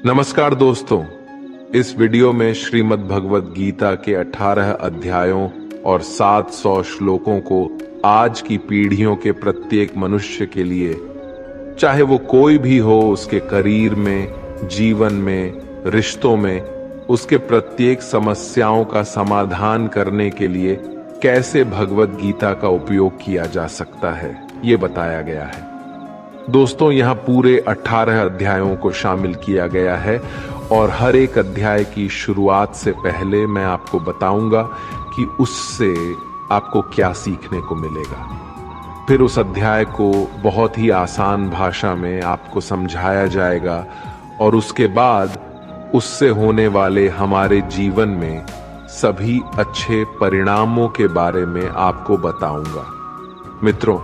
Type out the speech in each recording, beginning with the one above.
नमस्कार दोस्तों, इस वीडियो में श्रीमद् भगवत गीता के 18 अध्यायों और 700 श्लोकों को आज की पीढ़ियों के प्रत्येक मनुष्य के लिए, चाहे वो कोई भी हो, उसके करियर में, जीवन में, रिश्तों में, उसके प्रत्येक समस्याओं का समाधान करने के लिए कैसे भगवत गीता का उपयोग किया जा सकता है, ये बताया गया है। दोस्तों, यहाँ पूरे 18 अध्यायों को शामिल किया गया है और हर एक अध्याय की शुरुआत से पहले मैं आपको बताऊंगा कि उससे आपको क्या सीखने को मिलेगा। फिर उस अध्याय को बहुत ही आसान भाषा में आपको समझाया जाएगा और उसके बाद उससे होने वाले हमारे जीवन में सभी अच्छे परिणामों के बारे में आपको बताऊंगा। मित्रों,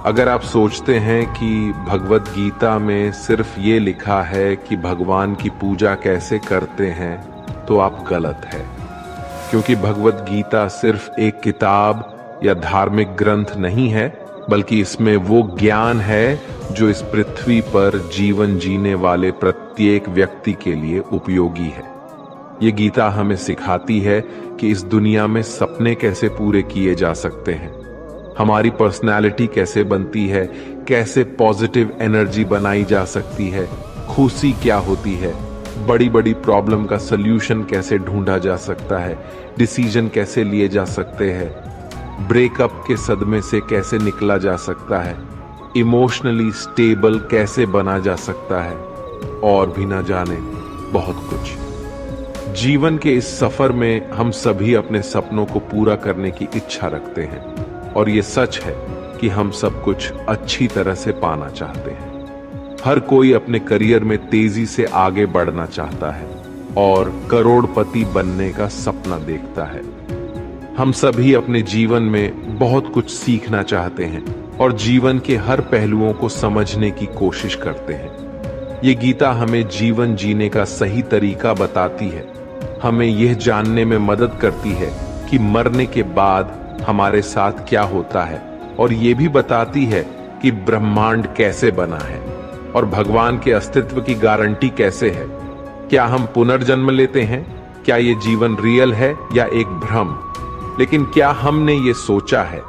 अगर आप सोचते हैं कि भगवत गीता में सिर्फ ये लिखा है कि भगवान की पूजा कैसे करते हैं, तो आप गलत है। क्योंकि भगवत गीता सिर्फ एक किताब या धार्मिक ग्रंथ नहीं है, बल्कि इसमें वो ज्ञान है जो इस पृथ्वी पर जीवन जीने वाले प्रत्येक व्यक्ति के लिए उपयोगी है। ये गीता हमें सिखाती है कि इस दुनिया में सपने कैसे पूरे किए जा सकते हैं, हमारी पर्सनालिटी कैसे बनती है, कैसे पॉजिटिव एनर्जी बनाई जा सकती है, खुशी क्या होती है, बड़ी बड़ी प्रॉब्लम का सल्यूशन कैसे ढूंढा जा सकता है, डिसीजन कैसे लिए जा सकते हैं, ब्रेकअप के सदमे से कैसे निकला जा सकता है, इमोशनली स्टेबल कैसे बना जा सकता है, और भी ना जाने बहुत कुछ। जीवन के इस सफर में हम सभी अपने सपनों को पूरा करने की इच्छा रखते हैं और ये सच है कि हम सब कुछ अच्छी तरह से पाना चाहते हैं। हर कोई अपने करियर में तेजी से आगे बढ़ना चाहता है और करोड़पति बनने का सपना देखता है। हम सभी अपने जीवन में बहुत कुछ सीखना चाहते हैं और जीवन के हर पहलुओं को समझने की कोशिश करते हैं। ये गीता हमें जीवन जीने का सही तरीका बताती है, हमें यह जानने में मदद करती है कि मरने के बाद हमारे साथ क्या होता है, और ये भी बताती है कि ब्रह्मांड कैसे बना है और भगवान के अस्तित्व की गारंटी कैसे है। क्या हम पुनर्जन्म लेते हैं? क्या ये जीवन रियल है या एक भ्रम? लेकिन क्या हमने ये सोचा है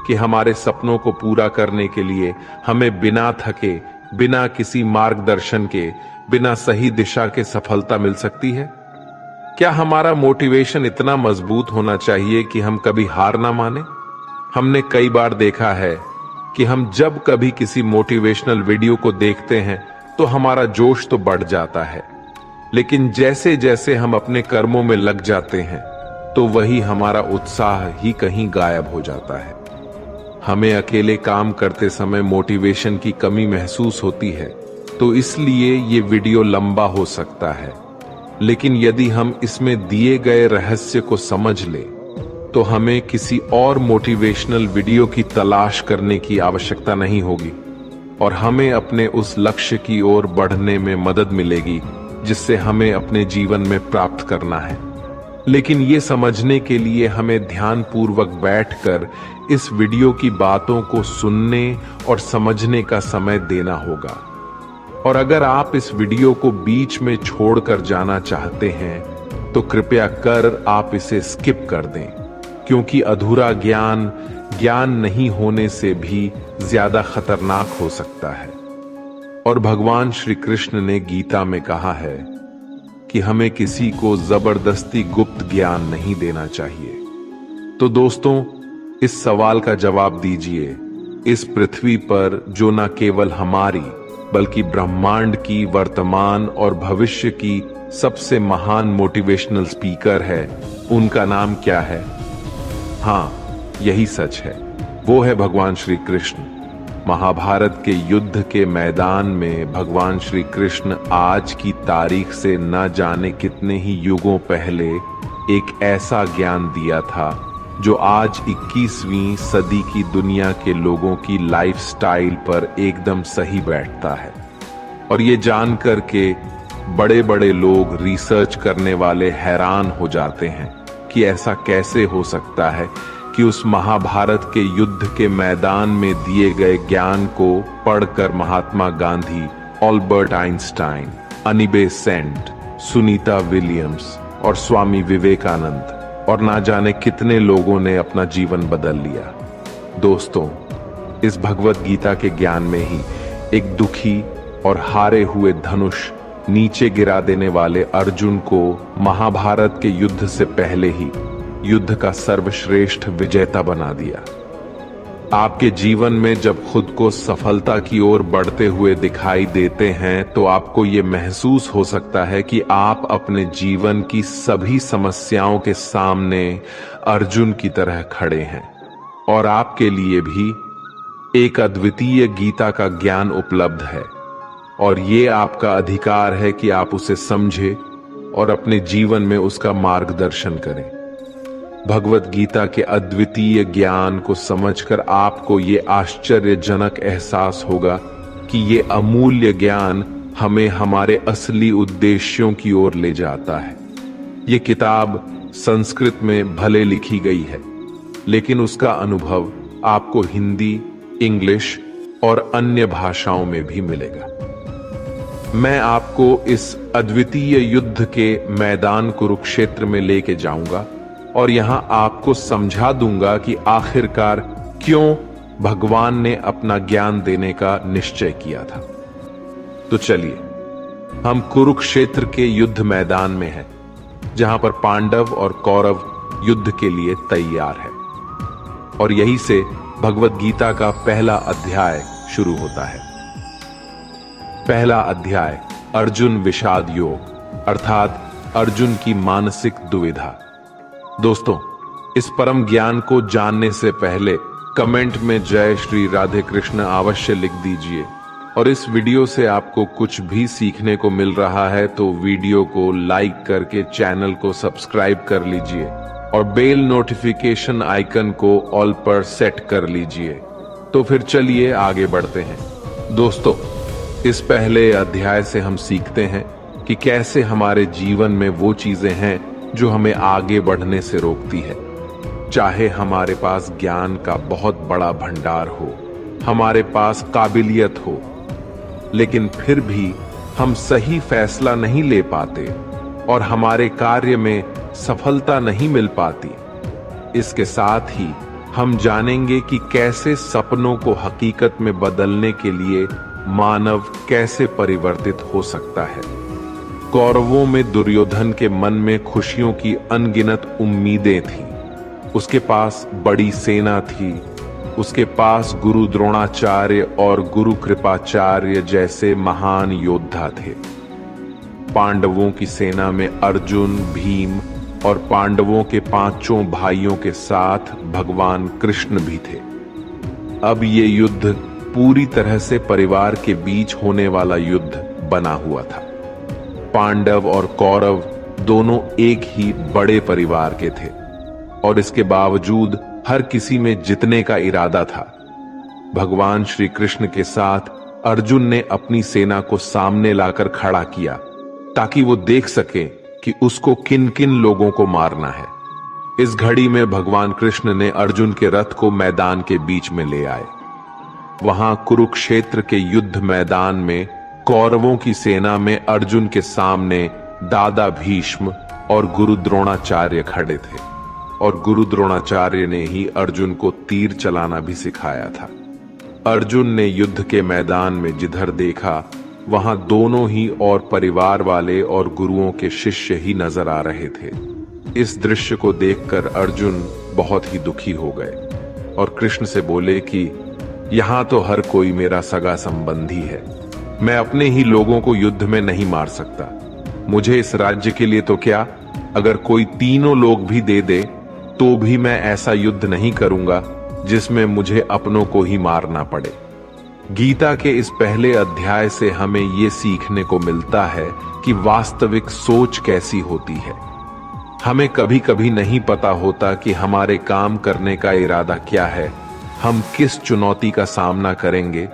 कि हमारे सपनों को पूरा करने के लिए हमें बिना थके, बिना किसी मार्गदर्शन के, बिना सही दिशा के सफलता मिल सकती है? क्या हमारा मोटिवेशन इतना मजबूत होना चाहिए कि हम कभी हार ना माने? हमने कई बार देखा है कि हम जब कभी किसी मोटिवेशनल वीडियो को देखते हैं तो हमारा जोश तो बढ़ जाता है, लेकिन जैसे जैसे हम अपने कर्मों में लग जाते हैं तो वही हमारा उत्साह ही कहीं गायब हो जाता है। हमें अकेले काम करते समय मोटिवेशन की कमी महसूस होती है, तो इसलिए ये वीडियो लंबा हो सकता है, लेकिन यदि हम इसमें दिए गए रहस्य को समझ लें तो हमें किसी और मोटिवेशनल वीडियो की तलाश करने की आवश्यकता नहीं होगी और हमें अपने उस लक्ष्य की ओर बढ़ने में मदद मिलेगी जिससे हमें अपने जीवन में प्राप्त करना है। लेकिन ये समझने के लिए हमें ध्यानपूर्वक बैठकर इस वीडियो की बातों को सुनने और समझने का समय देना होगा। और अगर आप इस वीडियो को बीच में छोड़कर जाना चाहते हैं तो कृपया कर आप इसे स्किप कर दें, क्योंकि अधूरा ज्ञान नहीं होने से भी ज्यादा खतरनाक हो सकता है। और भगवान श्री कृष्ण ने गीता में कहा है कि हमें किसी को जबरदस्ती गुप्त ज्ञान नहीं देना चाहिए। तो दोस्तों, इस सवाल का जवाब दीजिए। इस पृथ्वी पर जो न केवल हमारी बल्कि ब्रह्मांड की वर्तमान और भविष्य की सबसे महान मोटिवेशनल स्पीकर है, उनका नाम क्या है? हाँ, यही सच है, वो है भगवान श्री कृष्ण। महाभारत के युद्ध के मैदान में भगवान श्री कृष्ण आज की तारीख से न जाने कितने ही युगों पहले एक ऐसा ज्ञान दिया था जो आज 21वीं सदी की दुनिया के लोगों की लाइफस्टाइल पर एकदम सही बैठता है। और ये जानकर के बड़े बड़े लोग, रिसर्च करने वाले हैरान हो जाते हैं कि ऐसा कैसे हो सकता है कि उस महाभारत के युद्ध के मैदान में दिए गए ज्ञान को पढ़कर महात्मा गांधी, अल्बर्ट आइंस्टाइन, अनी बेसेंट, सुनीता विलियम्स और स्वामी विवेकानंद और ना जाने कितने लोगों ने अपना जीवन बदल लिया। दोस्तों, इस भगवत गीता के ज्ञान में ही एक दुखी और हारे हुए धनुष नीचे गिरा देने वाले अर्जुन को महाभारत के युद्ध से पहले ही युद्ध का सर्वश्रेष्ठ विजेता बना दिया। आपके जीवन में जब खुद को सफलता की ओर बढ़ते हुए दिखाई देते हैं तो आपको ये महसूस हो सकता है कि आप अपने जीवन की सभी समस्याओं के सामने अर्जुन की तरह खड़े हैं और आपके लिए भी एक अद्वितीय गीता का ज्ञान उपलब्ध है और ये आपका अधिकार है कि आप उसे समझें और अपने जीवन में उसका मार्गदर्शन करें। भगवत गीता के अद्वितीय ज्ञान को समझकर आपको ये आश्चर्यजनक एहसास होगा कि ये अमूल्य ज्ञान हमें हमारे असली उद्देश्यों की ओर ले जाता है। ये किताब संस्कृत में भले लिखी गई है, लेकिन उसका अनुभव आपको हिंदी, इंग्लिश और अन्य भाषाओं में भी मिलेगा। मैं आपको इस अद्वितीय युद्ध के मैदान कुरुक्षेत्र में लेके जाऊंगा और यहां आपको समझा दूंगा कि आखिरकार क्यों भगवान ने अपना ज्ञान देने का निश्चय किया था। तो चलिए, हम कुरुक्षेत्र के युद्ध मैदान में हैं, जहां पर पांडव और कौरव युद्ध के लिए तैयार है और यहीं से भगवत गीता का पहला अध्याय शुरू होता है। पहला अध्याय अर्जुन विषाद योग, अर्थात अर्जुन की मानसिक दुविधा। दोस्तों, इस परम ज्ञान को जानने से पहले कमेंट में जय श्री राधे कृष्ण अवश्य लिख दीजिए और इस वीडियो से आपको कुछ भी सीखने को मिल रहा है तो वीडियो को लाइक करके चैनल को सब्सक्राइब कर लीजिए और बेल नोटिफिकेशन आइकन को ऑल पर सेट कर लीजिए। तो फिर चलिए आगे बढ़ते हैं। दोस्तों, इस पहले अध्याय से हम सीखते हैं कि कैसे हमारे जीवन में वो चीजें हैं जो हमें आगे बढ़ने से रोकती है। चाहे हमारे पास ज्ञान का बहुत बड़ा भंडार हो, हमारे पास काबिलियत हो, लेकिन फिर भी हम सही फैसला नहीं ले पाते और हमारे कार्य में सफलता नहीं मिल पाती। इसके साथ ही हम जानेंगे कि कैसे सपनों को हकीकत में बदलने के लिए मानव कैसे परिवर्तित हो सकता है। कौरवों में दुर्योधन के मन में खुशियों की अनगिनत उम्मीदें थीं। उसके पास बड़ी सेना थी, उसके पास गुरु द्रोणाचार्य और गुरु कृपाचार्य जैसे महान योद्धा थे। पांडवों की सेना में अर्जुन, भीम और पांडवों के पांचों भाइयों के साथ भगवान कृष्ण भी थे। अब ये युद्ध पूरी तरह से परिवार के बीच होने वाला युद्ध बना हुआ था। पांडव और कौरव दोनों एक ही बड़े परिवार के थे और इसके बावजूद हर किसी में जीतने का इरादा था। भगवान श्री कृष्ण के साथ अर्जुन ने अपनी सेना को सामने लाकर खड़ा किया ताकि वो देख सके कि उसको किन किन लोगों को मारना है। इस घड़ी में भगवान कृष्ण ने अर्जुन के रथ को मैदान के बीच में ले आए। वहां कुरुक्षेत्र के युद्ध मैदान में कौरवों की सेना में अर्जुन के सामने दादा भीष्म और गुरु द्रोणाचार्य खड़े थे और गुरु द्रोणाचार्य ने ही अर्जुन को तीर चलाना भी सिखाया था। अर्जुन ने युद्ध के मैदान में जिधर देखा वहां दोनों ही और परिवार वाले और गुरुओं के शिष्य ही नजर आ रहे थे। इस दृश्य को देखकर अर्जुन बहुत ही दुखी हो गए और कृष्ण से बोले कि यहां तो हर कोई मेरा सगा संबंधी है, मैं अपने ही लोगों को युद्ध में नहीं मार सकता। मुझे इस राज्य के लिए तो क्या, अगर कोई तीनों लोग भी दे दे तो भी मैं ऐसा युद्ध नहीं करूंगा जिसमें मुझे अपनों को ही मारना पड़े। गीता के इस पहले अध्याय से हमें ये सीखने को मिलता है कि वास्तविक सोच कैसी होती है। हमें कभी कभी नहीं पता होता कि हमारे काम करने का इरादा क्या है, हम किस चुनौती का सामना करेंगे,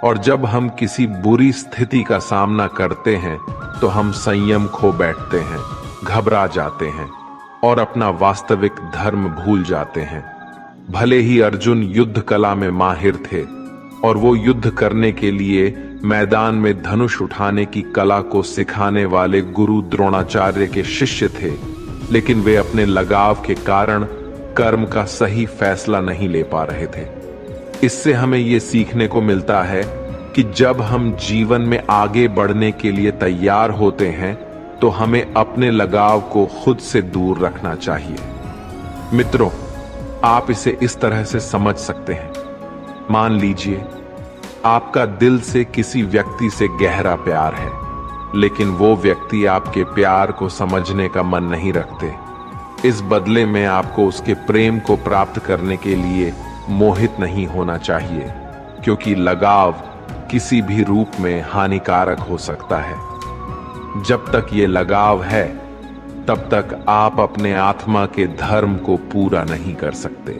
और जब हम किसी बुरी स्थिति का सामना करते हैं तो हम संयम खो बैठते हैं, घबरा जाते हैं और अपना वास्तविक धर्म भूल जाते हैं। भले ही अर्जुन युद्ध कला में माहिर थे और वो युद्ध करने के लिए मैदान में धनुष उठाने की कला को सिखाने वाले गुरु द्रोणाचार्य के शिष्य थे, लेकिन वे अपने लगाव के कारण कर्म का सही फैसला नहीं ले पा रहे थे। इससे हमें ये सीखने को मिलता है कि जब हम जीवन में आगे बढ़ने के लिए तैयार होते हैं तो हमें अपने लगाव को खुद से दूर रखना चाहिए। मित्रों, आप इसे इस तरह से समझ सकते हैं। मान लीजिए आपका दिल से किसी व्यक्ति से गहरा प्यार है, लेकिन वो व्यक्ति आपके प्यार को समझने का मन नहीं रखते। इस बदले में आपको उसके प्रेम को प्राप्त करने के लिए मोहित नहीं होना चाहिए, क्योंकि लगाव किसी भी रूप में हानिकारक हो सकता है। जब तक ये लगाव है, तब तक आप अपने आत्मा के धर्म को पूरा नहीं कर सकते।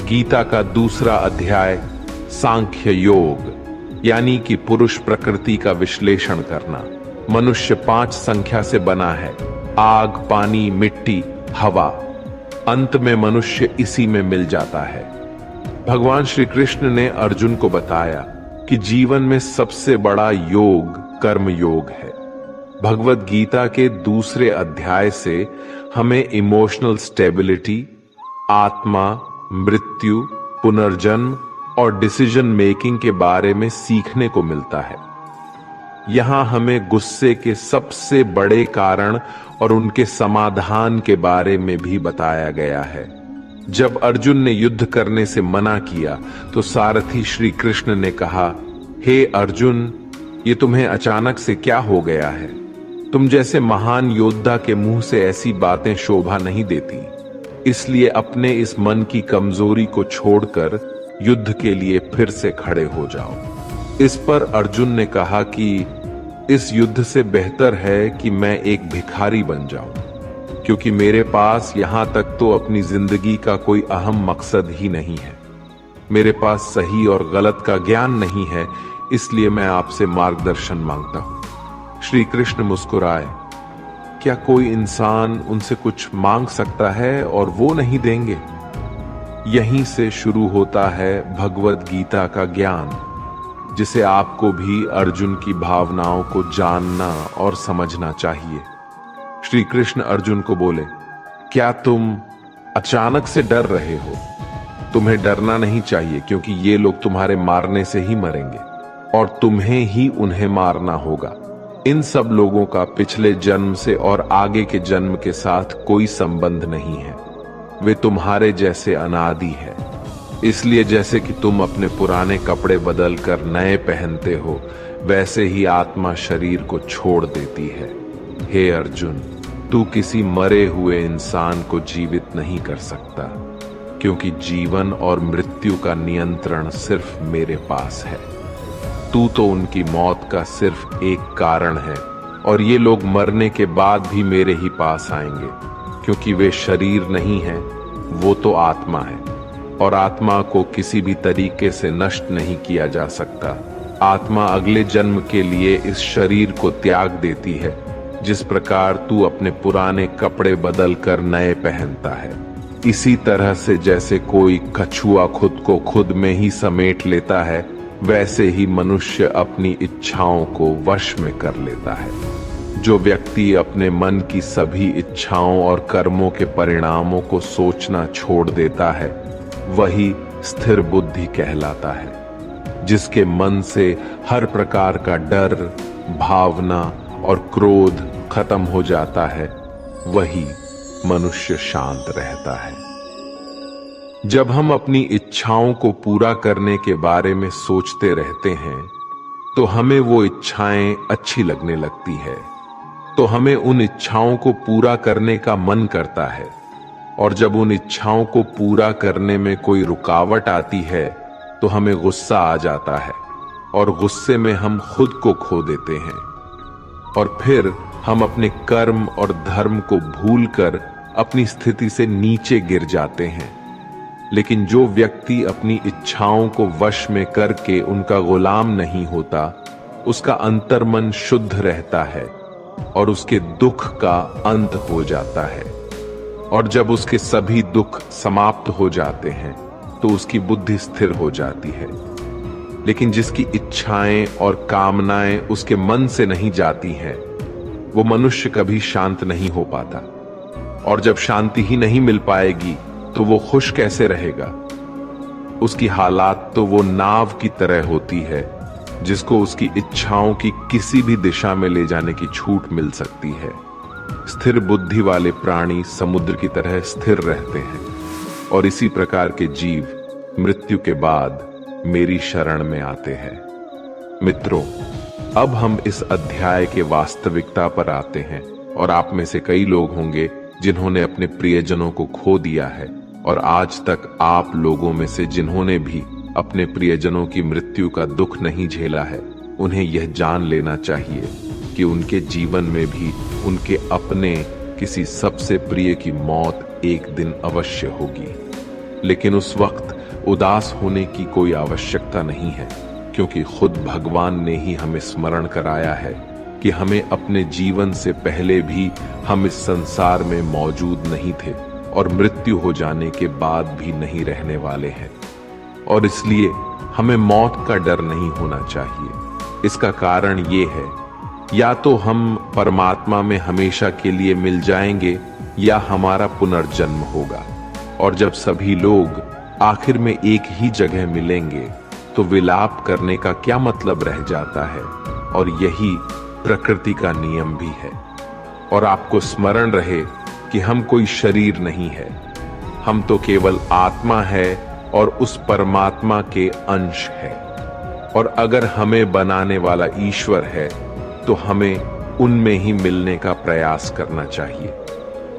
गीता का दूसरा अध्याय सांख्य योग यानी कि पुरुष प्रकृति का विश्लेषण करना। मनुष्य 5 संख्या से बना है: आग, पानी, मिट्टी, हवा। अंत में मनुष्य इसी में मिल जाता है। भगवान श्री कृष्ण ने अर्जुन को बताया कि जीवन में सबसे बड़ा योग कर्म योग है। भगवत गीता के दूसरे अध्याय से हमें इमोशनल स्टेबिलिटी, आत्मा, मृत्यु, पुनर्जन्म और डिसीजन मेकिंग के बारे में सीखने को मिलता है। यहां हमें गुस्से के सबसे बड़े कारण और उनके समाधान के बारे में भी बताया गया है। जब अर्जुन ने युद्ध करने से मना किया तो सारथी श्री कृष्ण ने कहा, हे अर्जुन, ये तुम्हें अचानक से क्या हो गया है? तुम जैसे महान योद्धा के मुंह से ऐसी बातें शोभा नहीं देती। इसलिए अपने इस मन की कमजोरी को छोड़कर युद्ध के लिए फिर से खड़े हो जाओ। इस पर अर्जुन ने कहा कि इस युद्ध से बेहतर है कि मैं एक भिखारी बन जाऊं, क्योंकि मेरे पास यहां तक तो अपनी जिंदगी का कोई अहम मकसद ही नहीं है। मेरे पास सही और गलत का ज्ञान नहीं है, इसलिए मैं आपसे मार्गदर्शन मांगता हूं। श्री कृष्ण मुस्कुराए। क्या कोई इंसान उनसे कुछ मांग सकता है और वो नहीं देंगे? यहीं से शुरू होता है भगवत गीता का ज्ञान, जिसे आपको भी अर्जुन की भावनाओं को जानना और समझना चाहिए। श्री कृष्ण अर्जुन को बोले, क्या तुम अचानक से डर रहे हो? तुम्हें डरना नहीं चाहिए, क्योंकि ये लोग तुम्हारे मारने से ही मरेंगे और तुम्हें ही उन्हें मारना होगा। इन सब लोगों का पिछले जन्म से और आगे के जन्म के साथ कोई संबंध नहीं है। वे तुम्हारे जैसे अनादि है। इसलिए जैसे कि तुम अपने पुराने कपड़े बदलकर नए पहनते हो, वैसे ही आत्मा शरीर को छोड़ देती है। हे अर्जुन, तू किसी मरे हुए इंसान को जीवित नहीं कर सकता, क्योंकि जीवन और मृत्यु का नियंत्रण सिर्फ मेरे पास है। तू तो उनकी मौत का सिर्फ एक कारण है, और ये लोग मरने के बाद भी मेरे ही पास आएंगे, क्योंकि वे शरीर नहीं है, वो तो आत्मा है, और आत्मा को किसी भी तरीके से नष्ट नहीं किया जा सकता। आत्मा अगले जन्म के लिए इस शरीर को त्याग देती है, जिस प्रकार तू अपने पुराने कपड़े बदल कर नए पहनता है। इसी तरह से जैसे कोई कछुआ खुद को खुद में ही समेट लेता है, वैसे ही मनुष्य अपनी इच्छाओं को वश में कर लेता है। जो व्यक्ति अपने मन की सभी इच्छाओं और कर्मों के परिणामों को सोचना छोड़ देता है, वही स्थिर बुद्धि कहलाता है। जिसके मन से हर प्रकार का डर, भावना और क्रोध खत्म हो जाता है, वही मनुष्य शांत रहता है। जब हम अपनी इच्छाओं को पूरा करने के बारे में सोचते रहते हैं, तो हमें वो इच्छाएं अच्छी लगने लगती है, तो हमें उन इच्छाओं को पूरा करने का मन करता है। और जब उन इच्छाओं को पूरा करने में कोई रुकावट आती है, तो हमें गुस्सा आ जाता है, और गुस्से में हम खुद को खो देते हैं, और फिर हम अपने कर्म और धर्म को भूलकर अपनी स्थिति से नीचे गिर जाते हैं। लेकिन जो व्यक्ति अपनी इच्छाओं को वश में करके उनका गुलाम नहीं होता, उसका अंतर्मन शुद्ध रहता है और उसके दुख का अंत हो जाता है। और जब उसके सभी दुख समाप्त हो जाते हैं, तो उसकी बुद्धि स्थिर हो जाती है। लेकिन जिसकी इच्छाएं और कामनाएं उसके मन से नहीं जाती हैं, वो मनुष्य कभी शांत नहीं हो पाता। और जब शांति ही नहीं मिल पाएगी तो वो खुश कैसे रहेगा? उसकी हालात तो वो नाव की तरह होती है जिसको उसकी इच्छाओं की किसी भी दिशा में ले जाने की छूट मिल सकती है। स्थिर बुद्धि वाले प्राणी समुद्र की तरह स्थिर रहते हैं और इसी प्रकार के जीव मृत्यु के बाद मेरी शरण में आते हैं। मित्रों, अब हम इस अध्याय के वास्तविकता पर आते हैं और आप में से कई लोग होंगे जिन्होंने अपने प्रियजनों को खो दिया है, और आज तक आप लोगों में से जिन्होंने भी अपने प्रियजनों की मृत्यु का दुख नहीं झेला है, उन्हें यह जान लेना चाहिए कि उनके जीवन में भी उनके अपने किसी सबसे प्रिय की मौत एक दिन अवश्य होगी। लेकिन उस वक्त उदास होने की कोई आवश्यकता नहीं है, क्योंकि खुद भगवान ने ही हमें स्मरण कराया है कि हमें अपने जीवन से पहले भी हम इस संसार में मौजूद नहीं थे और मृत्यु हो जाने के बाद भी नहीं रहने वाले हैं। और इसलिए हमें मौत का डर नहीं होना चाहिए। इसका कारण ये है, या तो हम परमात्मा में हमेशा के लिए मिल जाएंगे या हमारा पुनर्जन्म होगा। और जब सभी लोग आखिर में एक ही जगह मिलेंगे तो विलाप करने का क्या मतलब रह जाता है? और यही प्रकृति का नियम भी है। और आपको स्मरण रहे कि हम कोई शरीर नहीं है, हम तो केवल आत्मा है और उस परमात्मा के अंश है। और अगर हमें बनाने वाला ईश्वर है तो हमें उनमें ही मिलने का प्रयास करना चाहिए,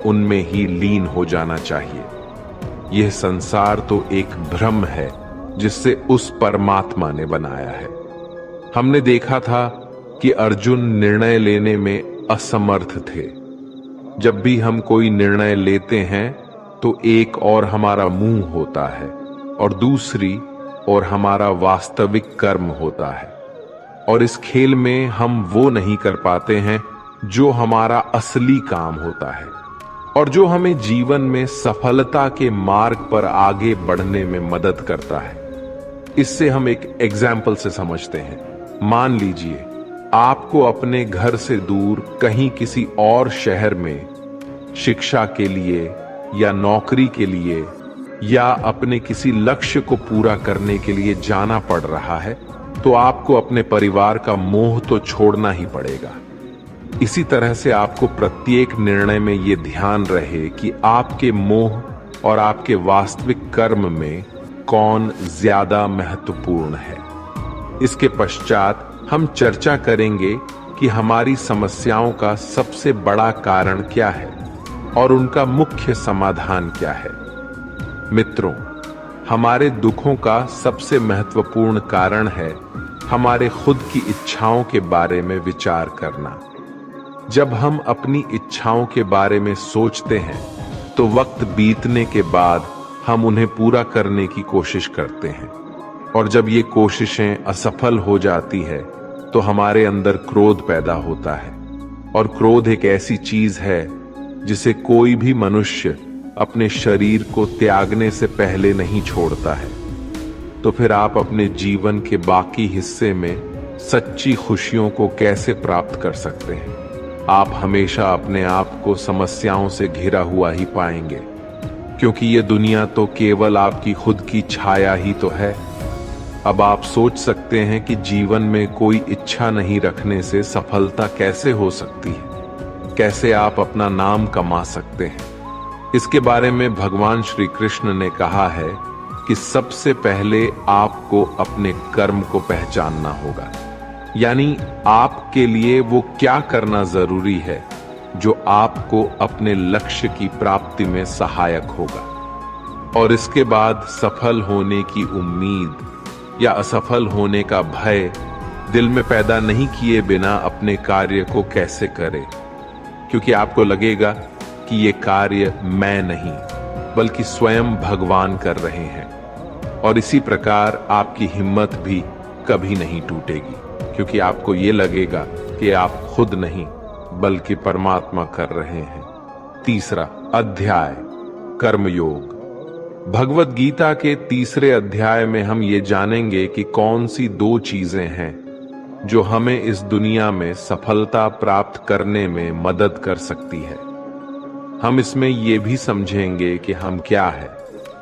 उनमें ही लीन हो जाना चाहिए। यह संसार तो एक भ्रम है जिससे उस परमात्मा ने बनाया है। हमने देखा था कि अर्जुन निर्णय लेने में असमर्थ थे। जब भी हम कोई निर्णय लेते हैं तो एक और हमारा मुंह होता है और दूसरी और हमारा वास्तविक कर्म होता है। और इस खेल में हम वो नहीं कर पाते हैं जो हमारा असली काम होता है और जो हमें जीवन में सफलता के मार्ग पर आगे बढ़ने में मदद करता है। इससे हम एक एग्जाम्पल से समझते हैं। मान लीजिए आपको अपने घर से दूर कहीं किसी और शहर में शिक्षा के लिए या नौकरी के लिए या अपने किसी लक्ष्य को पूरा करने के लिए जाना पड़ रहा है, तो आपको अपने परिवार का मोह तो छोड़ना ही पड़ेगा। इसी तरह से आपको प्रत्येक निर्णय में ये ध्यान रहे कि आपके मोह और आपके वास्तविक कर्म में कौन ज्यादा महत्वपूर्ण है। इसके पश्चात हम चर्चा करेंगे कि हमारी समस्याओं का सबसे बड़ा कारण क्या है और उनका मुख्य समाधान क्या है। मित्रों, हमारे दुखों का सबसे महत्वपूर्ण कारण है हमारे खुद की इच्छाओं के बारे में विचार करना। जब हम अपनी इच्छाओं के बारे में सोचते हैं तो वक्त बीतने के बाद हम उन्हें पूरा करने की कोशिश करते हैं, और जब ये कोशिशें असफल हो जाती है तो हमारे अंदर क्रोध पैदा होता है। और क्रोध एक ऐसी चीज है जिसे कोई भी मनुष्य अपने शरीर को त्यागने से पहले नहीं छोड़ता है। तो फिर आप अपने जीवन के बाकी हिस्से में सच्ची खुशियों को कैसे प्राप्त कर सकते हैं? आप हमेशा अपने आप को समस्याओं से घिरा हुआ ही पाएंगे, क्योंकि ये दुनिया तो केवल आपकी खुद की छाया ही तो है। अब आप सोच सकते हैं कि जीवन में कोई इच्छा नहीं रखने से सफलता कैसे हो सकती है, कैसे आप अपना नाम कमा सकते हैं। इसके बारे में भगवान श्री कृष्ण ने कहा है कि सबसे पहले आपको अपने कर्म को पहचानना होगा, यानी आपके लिए वो क्या करना जरूरी है जो आपको अपने लक्ष्य की प्राप्ति में सहायक होगा। और इसके बाद सफल होने की उम्मीद या असफल होने का भय दिल में पैदा नहीं किए बिना अपने कार्य को कैसे करें, क्योंकि आपको लगेगा कि ये कार्य मैं नहीं बल्कि स्वयं भगवान कर रहे हैं। और इसी प्रकार आपकी हिम्मत भी कभी नहीं टूटेगी, क्योंकि आपको ये लगेगा कि आप खुद नहीं बल्कि परमात्मा कर रहे हैं। तीसरा अध्याय कर्मयोग। भगवत गीता के 3रे अध्याय में हम ये जानेंगे कि कौन सी 2 चीजें हैं जो हमें इस दुनिया में सफलता प्राप्त करने में मदद कर सकती है। हम इसमें ये भी समझेंगे कि हम क्या है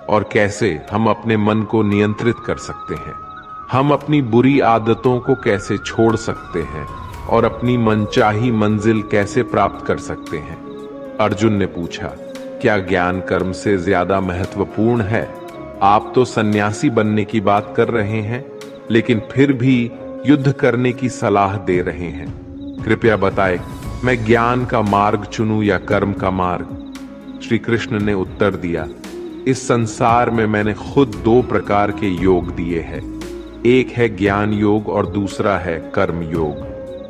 और कैसे हम अपने मन को नियंत्रित कर सकते हैं, हम अपनी बुरी आदतों को कैसे छोड़ सकते हैं और अपनी मनचाही मंजिल कैसे प्राप्त कर सकते हैं। अर्जुन ने पूछा, क्या ज्ञान कर्म से ज्यादा महत्वपूर्ण है? आप तो सन्यासी बनने की बात कर रहे हैं, लेकिन फिर भी युद्ध करने की सलाह दे रहे हैं। कृपया बताएं, मैं ज्ञान का मार्ग चुनूं या कर्म का मार्ग? श्री कृष्ण ने उत्तर दिया, इस संसार में मैंने खुद 2 प्रकार के योग दिए हैं। एक है ज्ञान योग और दूसरा है कर्म योग।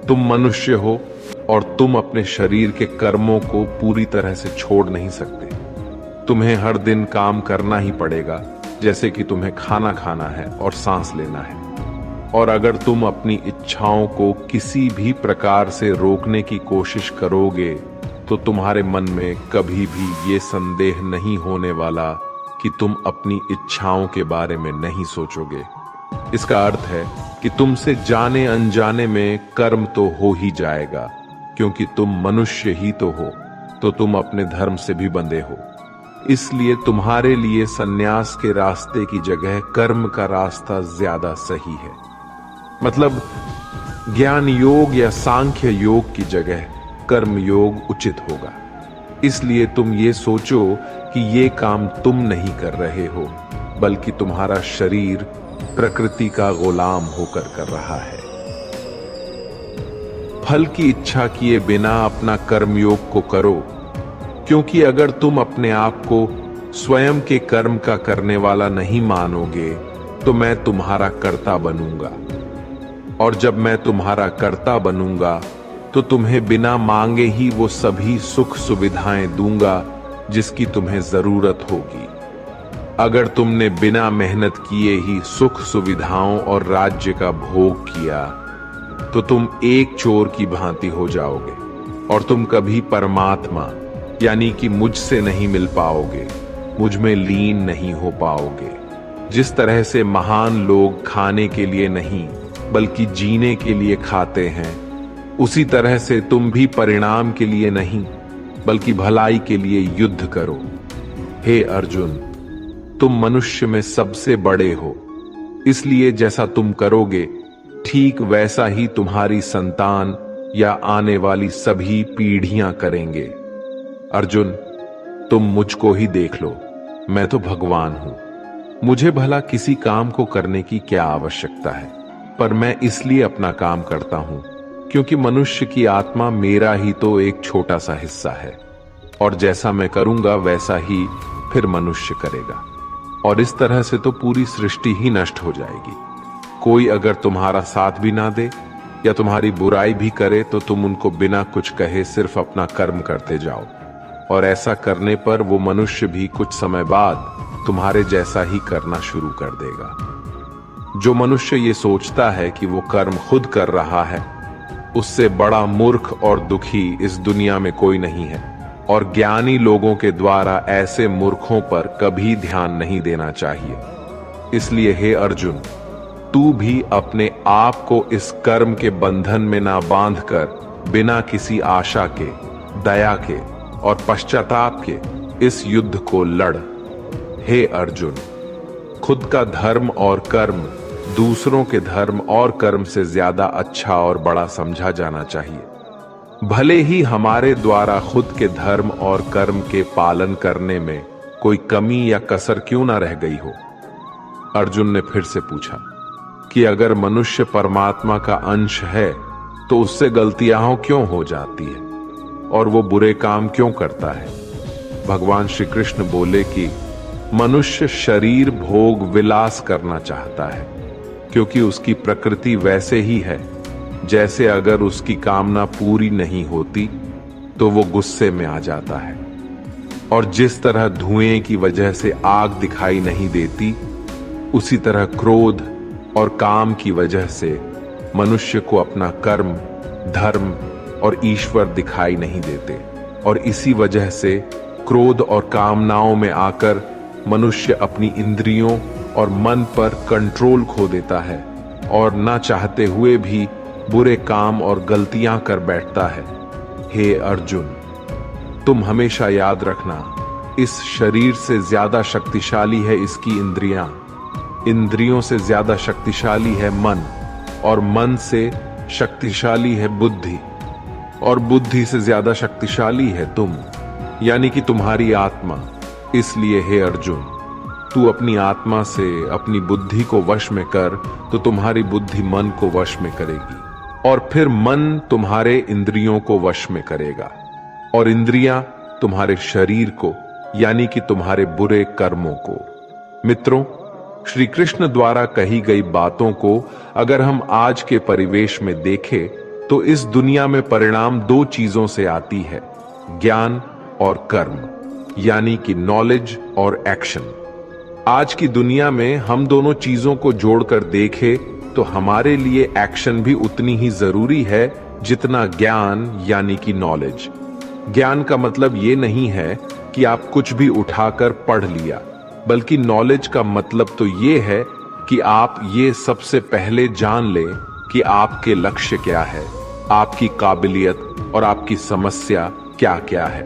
तुम मनुष्य हो और तुम अपने शरीर के कर्मों को पूरी तरह से छोड़ नहीं सकते। तुम्हें हर दिन काम करना ही पड़ेगा, जैसे कि तुम्हें खाना खाना है और सांस लेना है। और अगर तुम अपनी इच्छाओं को किसी भी प्रकार से रोकने की कोशिश करोगे तो तुम्हारे मन में कभी भी ये संदेह नहीं होने वाला कि तुम अपनी इच्छाओं के बारे में नहीं सोचोगे। इसका अर्थ है कि तुमसे जाने अनजाने में कर्म तो हो ही जाएगा, क्योंकि तुम मनुष्य ही तो हो, तो तुम अपने धर्म से भी बंधे हो। इसलिए तुम्हारे लिए सन्यास के रास्ते की जगह कर्म का रास्ता ज्यादा सही है। मतलब ज्ञान योग या सांख्य योग की जगह कर्म योग उचित होगा। इसलिए तुम ये सोचो कि ये काम तुम नहीं कर रहे हो, बल्कि तुम्हारा शरीर प्रकृति का गुलाम होकर कर रहा है। फल की इच्छा किए बिना अपना कर्मयोग को करो, क्योंकि अगर तुम अपने आप को स्वयं के कर्म का करने वाला नहीं मानोगे तो मैं तुम्हारा कर्ता बनूंगा, और जब मैं तुम्हारा कर्ता बनूंगा तो तुम्हें बिना मांगे ही वो सभी सुख सुविधाएं दूंगा जिसकी तुम्हें जरूरत होगी। अगर तुमने बिना मेहनत किए ही सुख सुविधाओं और राज्य का भोग किया तो तुम एक चोर की भांति हो जाओगे और तुम कभी परमात्मा यानी कि मुझसे नहीं मिल पाओगे, मुझ में लीन नहीं हो पाओगे। जिस तरह से महान लोग खाने के लिए नहीं बल्कि जीने के लिए खाते हैं, उसी तरह से तुम भी परिणाम के लिए नहीं बल्कि भलाई के लिए युद्ध करो। हे अर्जुन, तुम मनुष्य में सबसे बड़े हो, इसलिए जैसा तुम करोगे ठीक वैसा ही तुम्हारी संतान या आने वाली सभी पीढ़ियां करेंगे। अर्जुन, तुम मुझको ही देख लो, मैं तो भगवान हूं। मुझे भला किसी काम को करने की क्या आवश्यकता है, पर मैं इसलिए अपना काम करता हूं क्योंकि मनुष्य की आत्मा मेरा ही तो एक छोटा सा हिस्सा है, और जैसा मैं करूंगा वैसा ही फिर मनुष्य करेगा, और इस तरह से तो पूरी सृष्टि ही नष्ट हो जाएगी। कोई अगर तुम्हारा साथ भी ना दे या तुम्हारी बुराई भी करे तो तुम उनको बिना कुछ कहे सिर्फ अपना कर्म करते जाओ, और ऐसा करने पर वो मनुष्य भी कुछ समय बाद तुम्हारे जैसा ही करना शुरू कर देगा। जो मनुष्य ये सोचता है कि वो कर्म खुद कर रहा है, उससे बड़ा मूर्ख और दुखी इस दुनिया में कोई नहीं है, और ज्ञानी लोगों के द्वारा ऐसे मूर्खों पर कभी ध्यान नहीं देना चाहिए। इसलिए हे अर्जुन, तू भी अपने आप को इस कर्म के बंधन में ना बांधकर बिना किसी आशा के, दया के और पश्चाताप के इस युद्ध को लड़। हे अर्जुन, खुद का धर्म और कर्म दूसरों के धर्म और कर्म से ज्यादा अच्छा और बड़ा समझा जाना चाहिए। भले ही हमारे द्वारा खुद के धर्म और कर्म के पालन करने में कोई कमी या कसर क्यों ना रह गई हो। अर्जुन ने फिर से पूछा कि अगर मनुष्य परमात्मा का अंश है तो उससे गलतियां क्यों हो जाती है और वो बुरे काम क्यों करता है। भगवान श्री कृष्ण बोले कि मनुष्य शरीर भोग विलास करना चाहता है, क्योंकि उसकी प्रकृति वैसे ही है जैसे अगर उसकी कामना पूरी नहीं होती तो वो गुस्से में आ जाता है, और जिस तरह धुएं की वजह से आग दिखाई नहीं देती, उसी तरह क्रोध और काम की वजह से मनुष्य को अपना कर्म, धर्म और ईश्वर दिखाई नहीं देते, और इसी वजह से क्रोध और कामनाओं में आकर मनुष्य अपनी इंद्रियों और मन पर कंट्रोल खो देता है और ना चाहते हुए भी बुरे काम और गलतियां कर बैठता है। हे अर्जुन, तुम हमेशा याद रखना, इस शरीर से ज्यादा शक्तिशाली है इसकी इंद्रियां, इंद्रियों से ज्यादा शक्तिशाली है मन, और मन से शक्तिशाली है बुद्धि, और बुद्धि से ज्यादा शक्तिशाली है तुम, यानी कि तुम्हारी आत्मा। इसलिए हे अर्जुन, तू अपनी आत्मा से अपनी बुद्धि को वश में कर तो तुम्हारी बुद्धि मन को वश में करेगी, और फिर मन तुम्हारे इंद्रियों को वश में करेगा, और इंद्रियां तुम्हारे शरीर को, यानी कि तुम्हारे बुरे कर्मों को। मित्रों, श्री कृष्ण द्वारा कही गई बातों को अगर हम आज के परिवेश में देखें तो इस दुनिया में परिणाम दो चीजों से आती है, ज्ञान और कर्म, यानी कि नॉलेज और एक्शन। आज की दुनिया में हम दोनों चीजों को जोड़कर देखें तो हमारे लिए एक्शन भी उतनी ही जरूरी है जितना ज्ञान, यानी कि नॉलेज। ज्ञान का मतलब ये नहीं है कि आप कुछ भी उठाकर पढ़ लिया, बल्कि नॉलेज का मतलब तो ये है कि आप ये सबसे पहले जान लें कि आपके लक्ष्य क्या है, आपकी काबिलियत और आपकी समस्या क्या क्या है,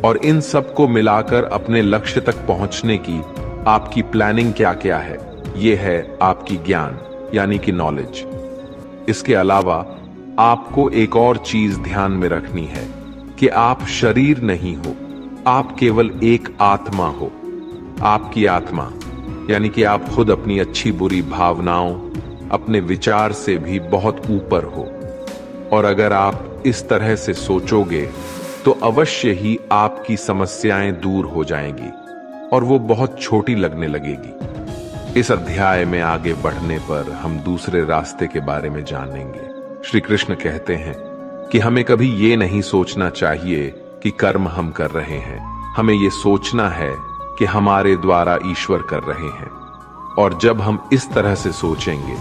और इन सब को मिलाकर अपने लक्ष्य तक पहुंचने की आपकी प्लानिंग क्या क्या है। ये है आपकी ज्ञान, यानी कि नॉलेज। इसके अलावा आपको एक और चीज ध्यान में रखनी है कि आप शरीर नहीं हो, आप केवल एक आत्मा हो। आपकी आत्मा, यानी कि आप खुद अपनी अच्छी बुरी भावनाओं, अपने विचार से भी बहुत ऊपर हो, और अगर आप इस तरह से सोचोगे तो अवश्य ही आपकी समस्याएं दूर हो जाएंगी और वो बहुत छोटी लगने लगेगी। इस अध्याय में आगे बढ़ने पर हम दूसरे रास्ते के बारे में जानेंगे। श्री कृष्ण कहते हैं कि हमें कभी ये नहीं सोचना चाहिए कि कर्म हम कर रहे हैं, हमें ये सोचना है कि हमारे द्वारा ईश्वर कर रहे हैं। और जब हम इस तरह से सोचेंगे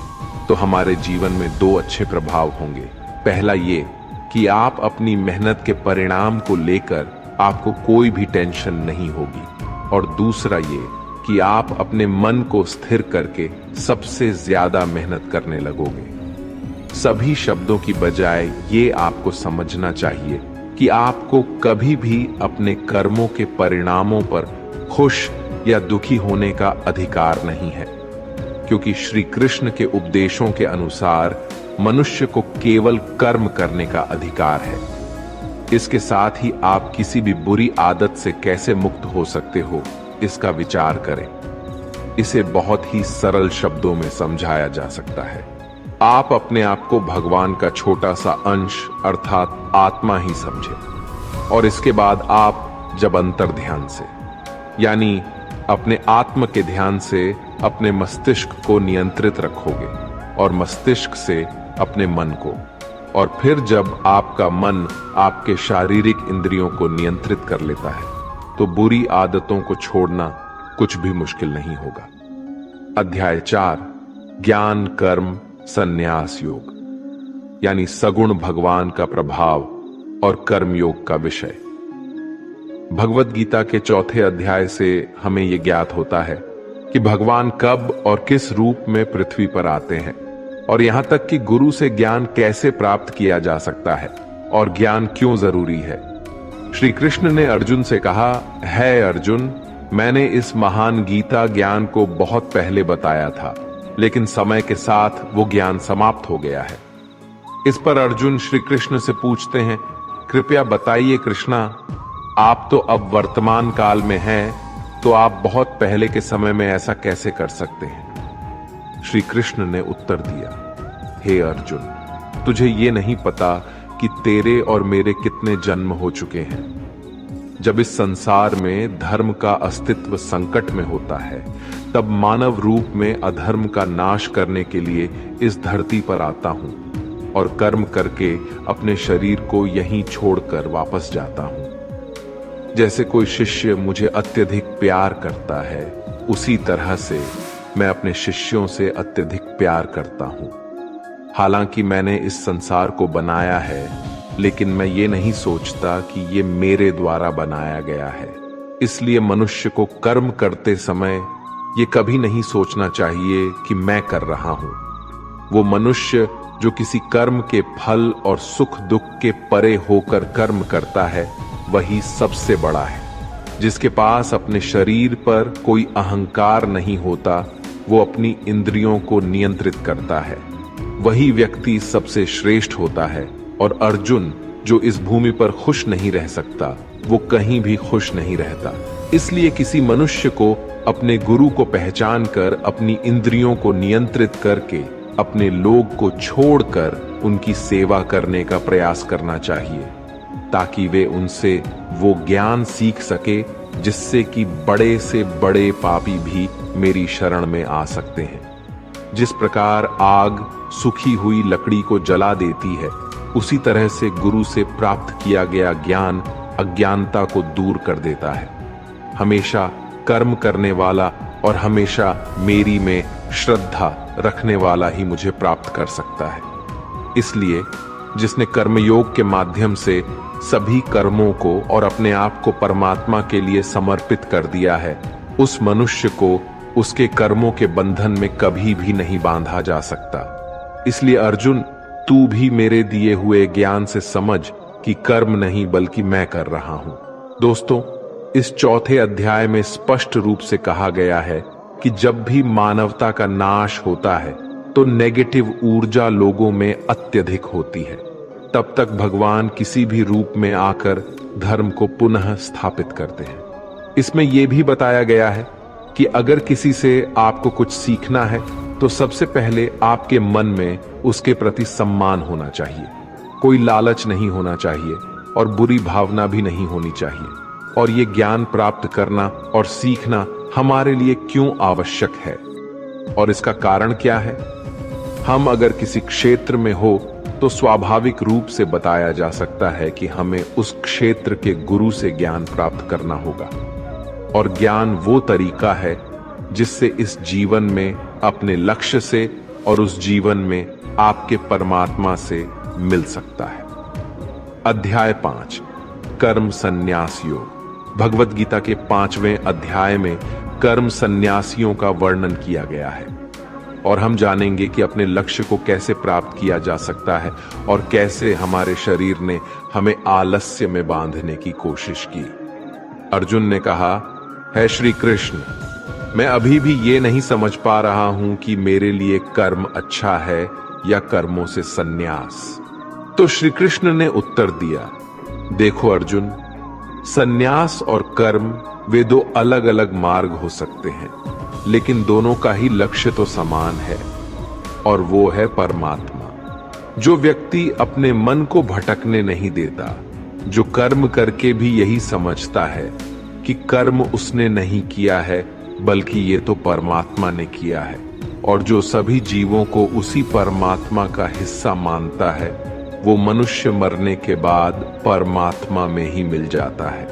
तो हमारे जीवन में दो अच्छे प्रभाव होंगे। पहला ये कि आप अपनी मेहनत के परिणाम को लेकर आपको कोई भी टेंशन नहीं होगी, और दूसरा ये कि आप अपने मन को स्थिर करके सबसे ज्यादा मेहनत करने लगोगे। सभी शब्दों की बजाय ये आपको समझना चाहिए कि आपको कभी भी अपने कर्मों के परिणामों पर खुश या दुखी होने का अधिकार नहीं है, क्योंकि श्री कृष्ण के उपदेशों के अनुसार मनुष्य को केवल कर्म करने का अधिकार है। इसके साथ ही आप किसी भी बुरी आदत से कैसे मुक्त हो सकते हो, इसका विचार करें। इसे बहुत ही सरल शब्दों में समझाया जा सकता है। आप अपने आप को भगवान का छोटा सा अंश अर्थात आत्मा ही समझें, और इसके बाद आप जब अंतर ध्यान से, यानी अपने आत्म के ध्यान से अपने मस्तिष्क को नियंत्रित रखोगे, और मस्तिष्क से अपने मन को, और फिर जब आपका मन आपके शारीरिक इंद्रियों को नियंत्रित कर लेता है तो बुरी आदतों को छोड़ना कुछ भी मुश्किल नहीं होगा। अध्याय 4, ज्ञान कर्म संन्यास योग, यानी सगुण भगवान का प्रभाव और कर्म योग का विषय। भगवत गीता के 4थे अध्याय से हमें यह ज्ञात होता है कि भगवान कब और किस रूप में पृथ्वी पर आते हैं, और यहां तक कि गुरु से ज्ञान कैसे प्राप्त किया जा सकता है और ज्ञान क्यों जरूरी है। श्री कृष्ण ने अर्जुन से कहा, है अर्जुन, मैंने इस महान गीता ज्ञान को बहुत पहले बताया था, लेकिन समय के साथ वो ज्ञान समाप्त हो गया है। इस पर अर्जुन श्री कृष्ण से पूछते हैं, कृपया बताइए कृष्णा, आप तो अब वर्तमान काल में हैं, तो आप बहुत पहले के समय में ऐसा कैसे कर सकते हैं? श्री कृष्ण ने उत्तर दिया, हे अर्जुन, तुझे ये नहीं पता कि तेरे और मेरे कितने जन्म हो चुके हैं। जब इस संसार में धर्म का अस्तित्व संकट में होता है, तब मानव रूप में अधर्म का नाश करने के लिए इस धरती पर आता हूं, और कर्म करके अपने शरीर को यहीं छोड़कर वापस जाता हूं। जैसे कोई शिष्य मुझे अत्यधिक प्यार करता है, उसी तरह से मैं अपने शिष्यों से अत्यधिक प्यार करता हूं। हालांकि मैंने इस संसार को बनाया है, लेकिन मैं ये नहीं सोचता कि ये मेरे द्वारा बनाया गया है। इसलिए मनुष्य को कर्म करते समय ये कभी नहीं सोचना चाहिए कि मैं कर रहा हूं। वो मनुष्य जो किसी कर्म के फल और सुख दुख के परे होकर कर्म करता है, वही सबसे बड़ा है। जिसके पास अपने शरीर पर कोई अहंकार नहीं होता, वो अपनी इंद्रियों को नियंत्रित करता है, वही व्यक्ति सबसे श्रेष्ठ होता है। और अर्जुन जो इस भूमि पर खुश नहीं रह सकता, वो कहीं भी खुश नहीं रहता। इसलिए किसी मनुष्य को अपने गुरु को पहचान कर अपनी इंद्रियों को नियंत्रित करके अपने लोग को छोड़कर उनकी सेवा करने का प्रयास करना चाहिए, ताकि वे उनसे वो ज्ञान सीख सके जिससे कि बड़े से बड़े पापी भी मेरी शरण में आ सकते हैं। जिस प्रकार आग सूखी हुई लकड़ी को जला देती है, उसी तरह से गुरु से प्राप्त किया गया ज्ञान अज्ञानता को दूर कर देता है। हमेशा कर्म करने वाला और हमेशा मेरी में श्रद्धा रखने वाला ही मुझे प्राप्त कर सकता है। इसलिए जिसने कर्मयोग के माध्यम से सभी कर्मों को और अपने आप को परमात्मा के लिए समर्पित कर दिया है, उस मनुष्य को उसके कर्मों के बंधन में कभी भी नहीं बांधा जा सकता। इसलिए अर्जुन, तू भी मेरे दिए हुए ज्ञान से समझ कि कर्म नहीं बल्कि मैं कर रहा हूं। दोस्तों, इस चौथे अध्याय में स्पष्ट रूप से कहा गया है कि जब भी मानवता का नाश होता है तो नेगेटिव ऊर्जा लोगों में अत्यधिक होती है। तब तक भगवान किसी भी रूप में आकर धर्म को पुनः स्थापित करते हैं। इसमें यह भी बताया गया है कि अगर किसी से आपको कुछ सीखना है तो सबसे पहले आपके मन में उसके प्रति सम्मान होना चाहिए, कोई लालच नहीं होना चाहिए और बुरी भावना भी नहीं होनी चाहिए। और ये ज्ञान प्राप्त करना और सीखना हमारे लिए क्यों आवश्यक है और इसका कारण क्या है? हम अगर किसी क्षेत्र में हो तो स्वाभाविक रूप से बताया जा सकता है कि हमें उस क्षेत्र के गुरु से ज्ञान प्राप्त करना होगा। और ज्ञान वो तरीका है जिससे इस जीवन में अपने लक्ष्य से और उस जीवन में आपके परमात्मा से मिल सकता है। अध्याय 5, कर्म संन्यास योग। भगवत गीता के 5वें अध्याय में कर्म संन्यासियों का वर्णन किया गया है और हम जानेंगे कि अपने लक्ष्य को कैसे प्राप्त किया जा सकता है और कैसे हमारे शरीर ने हमें आलस्य में बांधने की कोशिश की। अर्जुन ने कहा, है श्री कृष्ण, मैं अभी भी ये नहीं समझ पा रहा हूं कि मेरे लिए कर्म अच्छा है या कर्मों से संन्यास। तो श्री कृष्ण ने उत्तर दिया, देखो अर्जुन, संन्यास और कर्म वे दो अलग अलग मार्ग हो सकते हैं, लेकिन दोनों का ही लक्ष्य तो समान है और वो है परमात्मा। जो व्यक्ति अपने मन को भटकने नहीं देता, जो कर्म करके भी यही समझता है कि कर्म उसने नहीं किया है बल्कि ये तो परमात्मा ने किया है, और जो सभी जीवों को उसी परमात्मा का हिस्सा मानता है, वो मनुष्य मरने के बाद परमात्मा में ही मिल जाता है।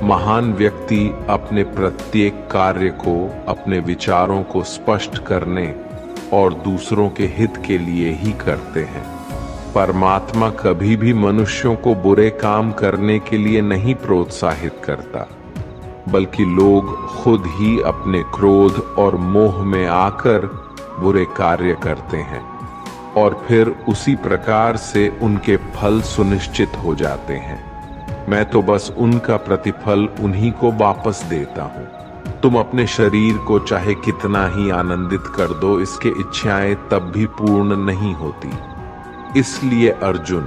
महान व्यक्ति अपने प्रत्येक कार्य को अपने विचारों को स्पष्ट करने और दूसरों के हित के लिए ही करते हैं। परमात्मा कभी भी मनुष्यों को बुरे काम करने के लिए नहीं प्रोत्साहित करता, बल्कि लोग खुद ही अपने क्रोध और मोह में आकर बुरे कार्य करते हैं और फिर उसी प्रकार से उनके फल सुनिश्चित हो जाते हैं। मैं तो बस उनका प्रतिफल उन्हीं को वापस देता हूं। तुम अपने शरीर को चाहे कितना ही आनंदित कर दो, इसके इच्छाएं तब भी पूर्ण नहीं होती। इसलिए अर्जुन,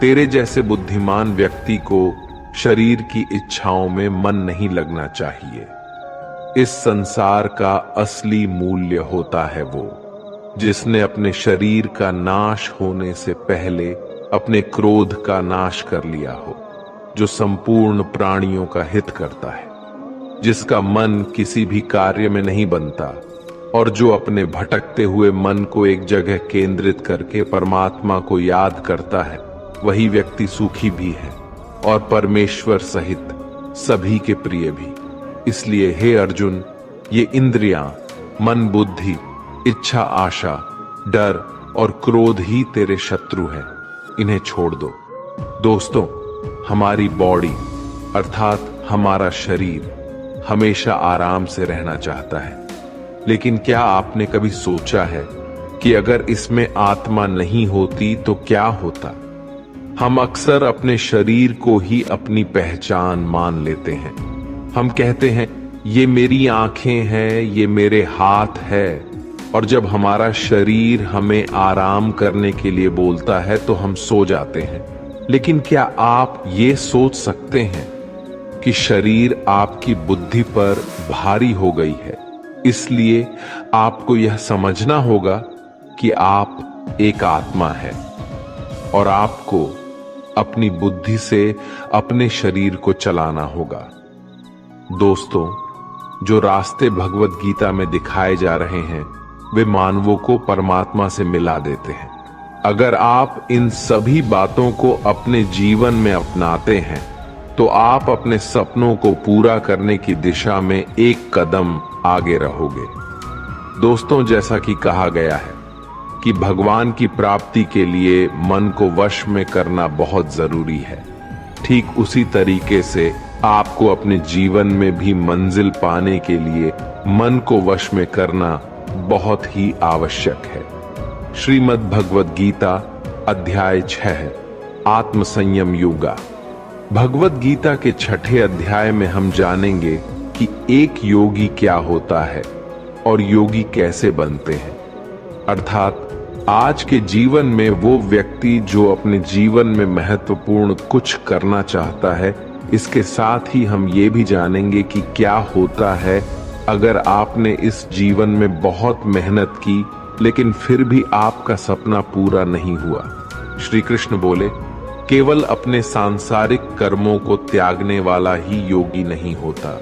तेरे जैसे बुद्धिमान व्यक्ति को शरीर की इच्छाओं में मन नहीं लगना चाहिए। इस संसार का असली मूल्य होता है वो जिसने अपने शरीर का नाश होने से पहले अपने क्रोध का नाश कर लिया हो, जो संपूर्ण प्राणियों का हित करता है, जिसका मन किसी भी कार्य में नहीं बनता और जो अपने भटकते हुए मन को एक जगह केंद्रित करके परमात्मा को याद करता है, वही व्यक्ति सुखी भी है और परमेश्वर सहित सभी के प्रिय भी। इसलिए हे अर्जुन, ये इंद्रियां, मन, बुद्धि, इच्छा, आशा, डर और क्रोध ही तेरे शत्रु हैं। इन्हें छोड़ दो। दोस्तों, हमारी बॉडी अर्थात हमारा शरीर हमेशा आराम से रहना चाहता है, लेकिन क्या आपने कभी सोचा है कि अगर इसमें आत्मा नहीं होती तो क्या होता? हम अक्सर अपने शरीर को ही अपनी पहचान मान लेते हैं। हम कहते हैं ये मेरी आंखें हैं, ये मेरे हाथ है, और जब हमारा शरीर हमें आराम करने के लिए बोलता है तो हम सो जाते हैं। लेकिन क्या आप ये सोच सकते हैं कि शरीर आपकी बुद्धि पर भारी हो गई है, इसलिए आपको यह समझना होगा कि आप एक आत्मा है और आपको अपनी बुद्धि से अपने शरीर को चलाना होगा। दोस्तों, जो रास्ते भगवत गीता में दिखाए जा रहे हैं वे मानवों को परमात्मा से मिला देते हैं। अगर आप इन सभी बातों को अपने जीवन में अपनाते हैं तो आप अपने सपनों को पूरा करने की दिशा में एक कदम आगे रहोगे। दोस्तों, जैसा कि कहा गया है कि भगवान की प्राप्ति के लिए मन को वश में करना बहुत जरूरी है, ठीक उसी तरीके से आपको अपने जीवन में भी मंजिल पाने के लिए मन को वश में करना बहुत ही आवश्यक है। श्रीमद् भगवद गीता अध्याय 6 आत्म संयम योगा। भगवद गीता के 6ठे अध्याय में हम जानेंगे कि एक योगी क्या होता है और योगी कैसे बनते हैं। अर्थात आज के जीवन में वो व्यक्ति जो अपने जीवन में महत्वपूर्ण कुछ करना चाहता है, इसके साथ ही हम ये भी जानेंगे कि क्या होता है अगर आपने इस जीवन में बहुत मेहनत की लेकिन फिर भी आपका सपना पूरा नहीं हुआ। श्री कृष्ण बोले, केवल अपने सांसारिक कर्मों को त्यागने वाला ही योगी नहीं होता।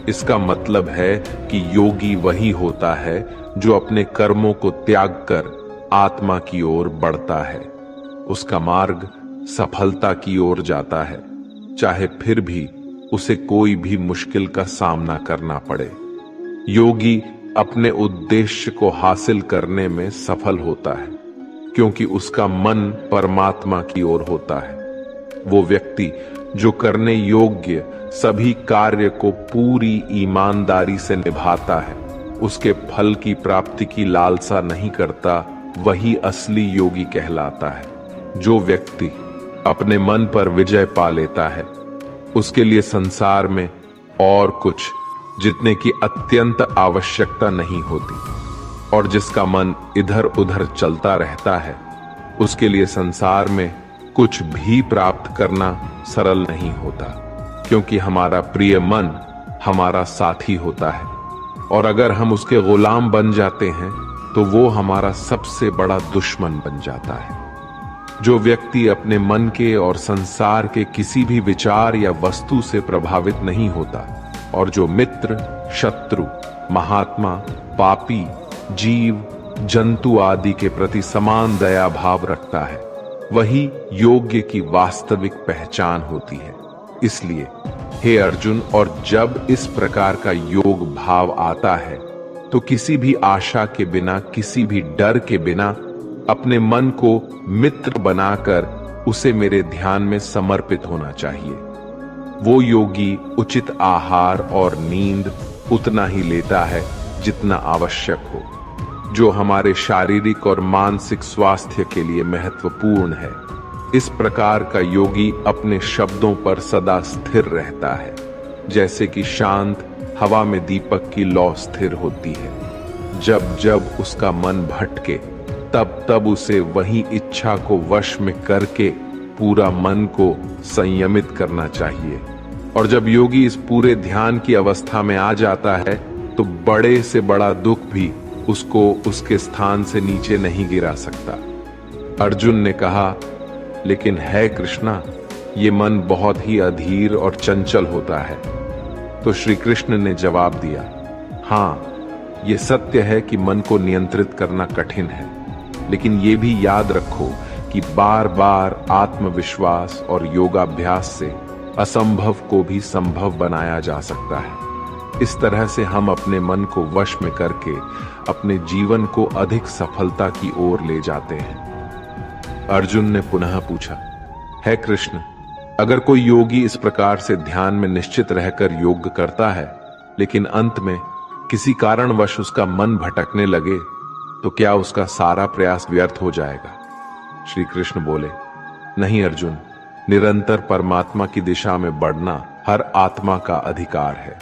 इसका मतलब है कि योगी वही होता है जो अपने कर्मों को त्याग कर आत्मा की ओर बढ़ता है। उसका मार्ग सफलता की ओर जाता है, चाहे फिर भी उसे कोई भी मुश्किल का सामना करना पड़े। योगी अपने उद्देश्य को हासिल करने में सफल होता है क्योंकि उसका मन परमात्मा की ओर होता है। वो व्यक्ति जो करने योग्य सभी कार्य को पूरी ईमानदारी से निभाता है, उसके फल की प्राप्ति की लालसा नहीं करता, वही असली योगी कहलाता है। जो व्यक्ति अपने मन पर विजय पा लेता है, उसके लिए संसार में और कुछ जितने की अत्यंत आवश्यकता नहीं होती, और जिसका मन इधर उधर चलता रहता है, उसके लिए संसार में कुछ भी प्राप्त करना सरल नहीं होता, क्योंकि हमारा प्रिय मन हमारा साथी होता है, और अगर हम उसके गुलाम बन जाते हैं तो वो हमारा सबसे बड़ा दुश्मन बन जाता है। जो व्यक्ति अपने मन के और संसार के किसी भी विचार या वस्तु से प्रभावित नहीं होता, और जो मित्र, शत्रु, महात्मा, पापी, जीव, जंतु आदि के प्रति समान दया भाव रखता है, वही योग्य की वास्तविक पहचान होती है। इसलिए हे अर्जुन, और जब इस प्रकार का योग भाव आता है तो किसी भी आशा के बिना, किसी भी डर के बिना अपने मन को मित्र बनाकर उसे मेरे ध्यान में समर्पित होना चाहिए। वो योगी उचित आहार और नींद उतना ही लेता है जितना आवश्यक हो, जो हमारे शारीरिक और मानसिक स्वास्थ्य के लिए महत्वपूर्ण है। इस प्रकार का योगी अपने शब्दों पर सदा स्थिर रहता है, जैसे कि शांत हवा में दीपक की लौ स्थिर होती है। जब जब उसका मन भटके, तब तब उसे वही इच्छा को वश में करके पूरा मन को संयमित करना चाहिए। और जब योगी इस पूरे ध्यान की अवस्था में आ जाता है तो बड़े से बड़ा दुख भी उसको उसके स्थान से नीचे नहीं गिरा सकता। अर्जुन ने कहा, लेकिन है कृष्णा, ये मन बहुत ही अधीर और चंचल होता है। तो श्री कृष्ण ने जवाब दिया, हाँ, ये सत्य है कि मन को नियंत्रित करना कठिन है, लेकिन ये भी याद रखो कि बार बार आत्मविश्वास और योगाभ्यास से असंभव को भी संभव बनाया जा सकता है। इस तरह से हम अपने मन को वश में करके अपने जीवन को अधिक सफलता की ओर ले जाते हैं। अर्जुन ने पुनः पूछा, है कृष्ण, अगर कोई योगी इस प्रकार से ध्यान में निश्चित रहकर योग करता है, लेकिन अंत में किसी कारणवश उसका मन भटकने लगे, तो क्या उसका सारा प्रयास व्यर्थ हो जाएगा? श्री कृष्ण बोले, नहीं अर्जुन, निरंतर परमात्मा की दिशा में बढ़ना हर आत्मा का अधिकार है।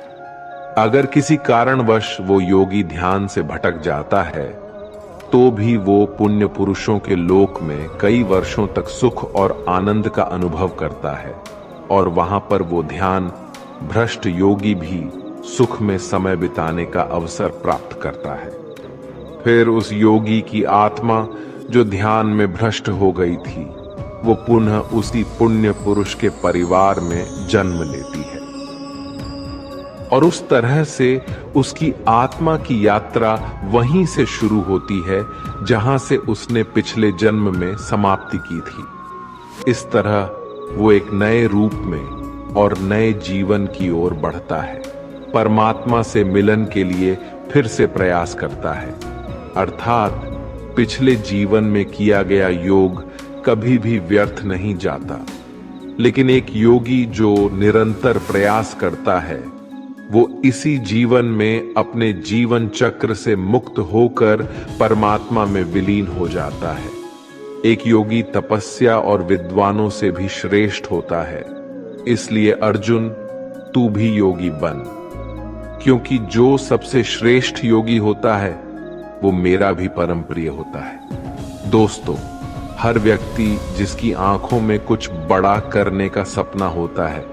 अगर किसी कारणवश वो योगी ध्यान से भटक जाता है, तो भी वो पुण्य पुरुषों के लोक में कई वर्षों तक सुख और आनंद का अनुभव करता है, और वहां पर वो ध्यान भ्रष्ट योगी भी सुख में समय बिताने का अवसर प्राप्त करता है। फिर उस योगी की आत्मा जो ध्यान में भ्रष्ट हो गई थी, वो पुनः उसी पुण्य पुरुष के परिवार में जन्म लेती है, और उस तरह से उसकी आत्मा की यात्रा वहीं से शुरू होती है जहां से उसने पिछले जन्म में समाप्ति की थी। इस तरह वो एक नए रूप में और नए जीवन की ओर बढ़ता है, परमात्मा से मिलन के लिए फिर से प्रयास करता है। अर्थात पिछले जीवन में किया गया योग कभी भी व्यर्थ नहीं जाता, लेकिन एक योगी जो निरंतर प्रयास करता है, वो इसी जीवन में अपने जीवन चक्र से मुक्त होकर परमात्मा में विलीन हो जाता है। एक योगी तपस्या और विद्वानों से भी श्रेष्ठ होता है। इसलिए अर्जुन, तू भी योगी बन, क्योंकि जो सबसे श्रेष्ठ योगी होता है, वो मेरा भी परम प्रिय होता है। दोस्तों, हर व्यक्ति जिसकी आंखों में कुछ बड़ा करने का सपना होता है,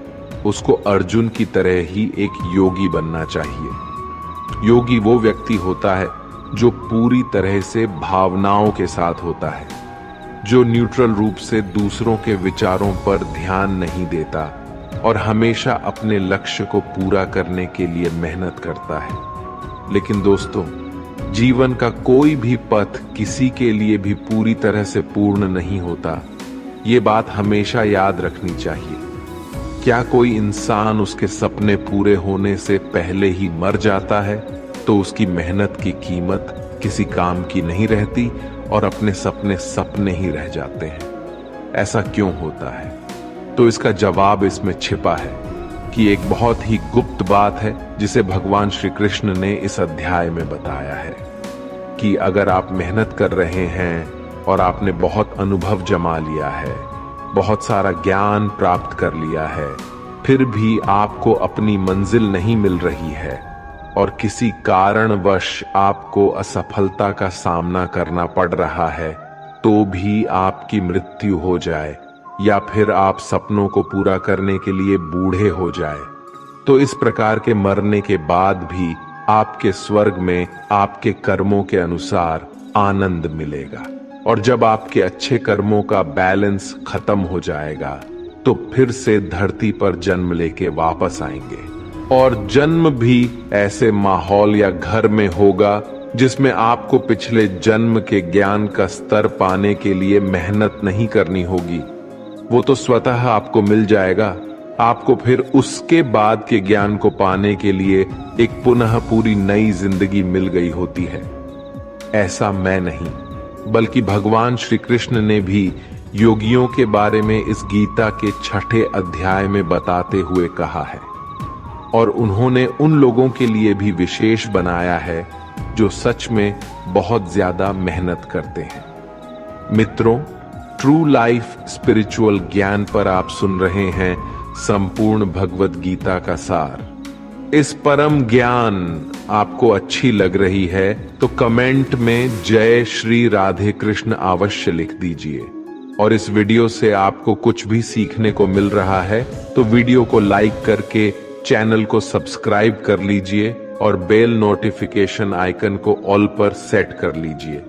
उसको अर्जुन की तरह ही एक योगी बनना चाहिए। योगी वो व्यक्ति होता है जो पूरी तरह से भावनाओं के साथ होता है, जो न्यूट्रल रूप से दूसरों के विचारों पर ध्यान नहीं देता और हमेशा अपने लक्ष्य को पूरा करने के लिए मेहनत करता है। लेकिन दोस्तों, जीवन का कोई भी पथ किसी के लिए भी पूरी तरह से पूर्ण नहीं होता। ये बात हमेशा याद रखनी चाहिए। क्या कोई इंसान उसके सपने पूरे होने से पहले ही मर जाता है, तो उसकी मेहनत की कीमत किसी काम की नहीं रहती और अपने सपने सपने ही रह जाते हैं। ऐसा क्यों होता है? तो इसका जवाब इसमें छिपा है कि एक बहुत ही गुप्त बात है, जिसे भगवान श्री कृष्ण ने इस अध्याय में बताया है कि अगर आप मेहनत कर रहे हैं और आपने बहुत अनुभव जमा लिया है, बहुत सारा ज्ञान प्राप्त कर लिया है, फिर भी आपको अपनी मंजिल नहीं मिल रही है और किसी कारणवश आपको असफलता का सामना करना पड़ रहा है, तो भी आपकी मृत्यु हो जाए या फिर आप सपनों को पूरा करने के लिए बूढ़े हो जाए, तो इस प्रकार के मरने के बाद भी आपके स्वर्ग में आपके कर्मों के अनुसार आनंद मिलेगा। और जब आपके अच्छे कर्मों का बैलेंस खत्म हो जाएगा, तो फिर से धरती पर जन्म लेके वापस आएंगे, और जन्म भी ऐसे माहौल या घर में होगा जिसमें आपको पिछले जन्म के ज्ञान का स्तर पाने के लिए मेहनत नहीं करनी होगी। वो तो स्वतः आपको मिल जाएगा। आपको फिर उसके बाद के ज्ञान को पाने के लिए एक पुनः पूरी नई जिंदगी मिल गई होती है। ऐसा मैं नहीं, बल्कि भगवान श्री कृष्ण ने भी योगियों के बारे में इस गीता के 6ठे अध्याय में बताते हुए कहा है, और उन्होंने उन लोगों के लिए भी विशेष बनाया है जो सच में बहुत ज्यादा मेहनत करते हैं। मित्रों, ट्रू लाइफ स्पिरिचुअल ज्ञान पर आप सुन रहे हैं संपूर्ण भगवत गीता का सार। इस परम ज्ञान आपको अच्छी लग रही है तो कमेंट में जय श्री राधे कृष्ण अवश्य लिख दीजिए, और इस वीडियो से आपको कुछ भी सीखने को मिल रहा है तो वीडियो को लाइक करके चैनल को सब्सक्राइब कर लीजिए और बेल नोटिफिकेशन आइकन को ऑल पर सेट कर लीजिए।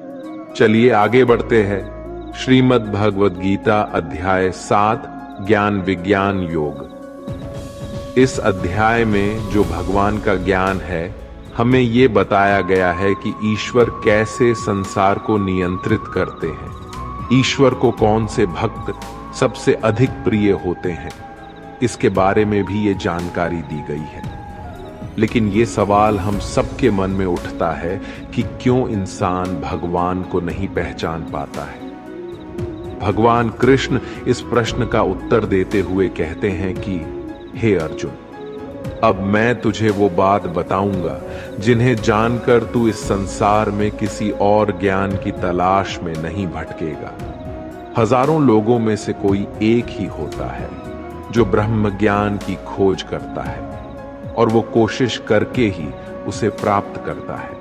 चलिए आगे बढ़ते हैं। श्रीमद् भगवद गीता अध्याय 7 ज्ञान विज्ञान योग। इस अध्याय में जो भगवान का ज्ञान है, हमें ये बताया गया है कि ईश्वर कैसे संसार को नियंत्रित करते हैं, ईश्वर को कौन से भक्त सबसे अधिक प्रिय होते हैं, इसके बारे में भी ये जानकारी दी गई है। लेकिन ये सवाल हम सबके मन में उठता है कि क्यों इंसान भगवान को नहीं पहचान पाता है। भगवान कृष्ण इस प्रश्न का उत्तर देते हुए कहते हैं कि हे अर्जुन, अब मैं तुझे वो बात बताऊंगा जिन्हें जानकर तू इस संसार में किसी और ज्ञान की तलाश में नहीं भटकेगा। हजारों लोगों में से कोई एक ही होता है जो ब्रह्म ज्ञान की खोज करता है और वो कोशिश करके ही उसे प्राप्त करता है।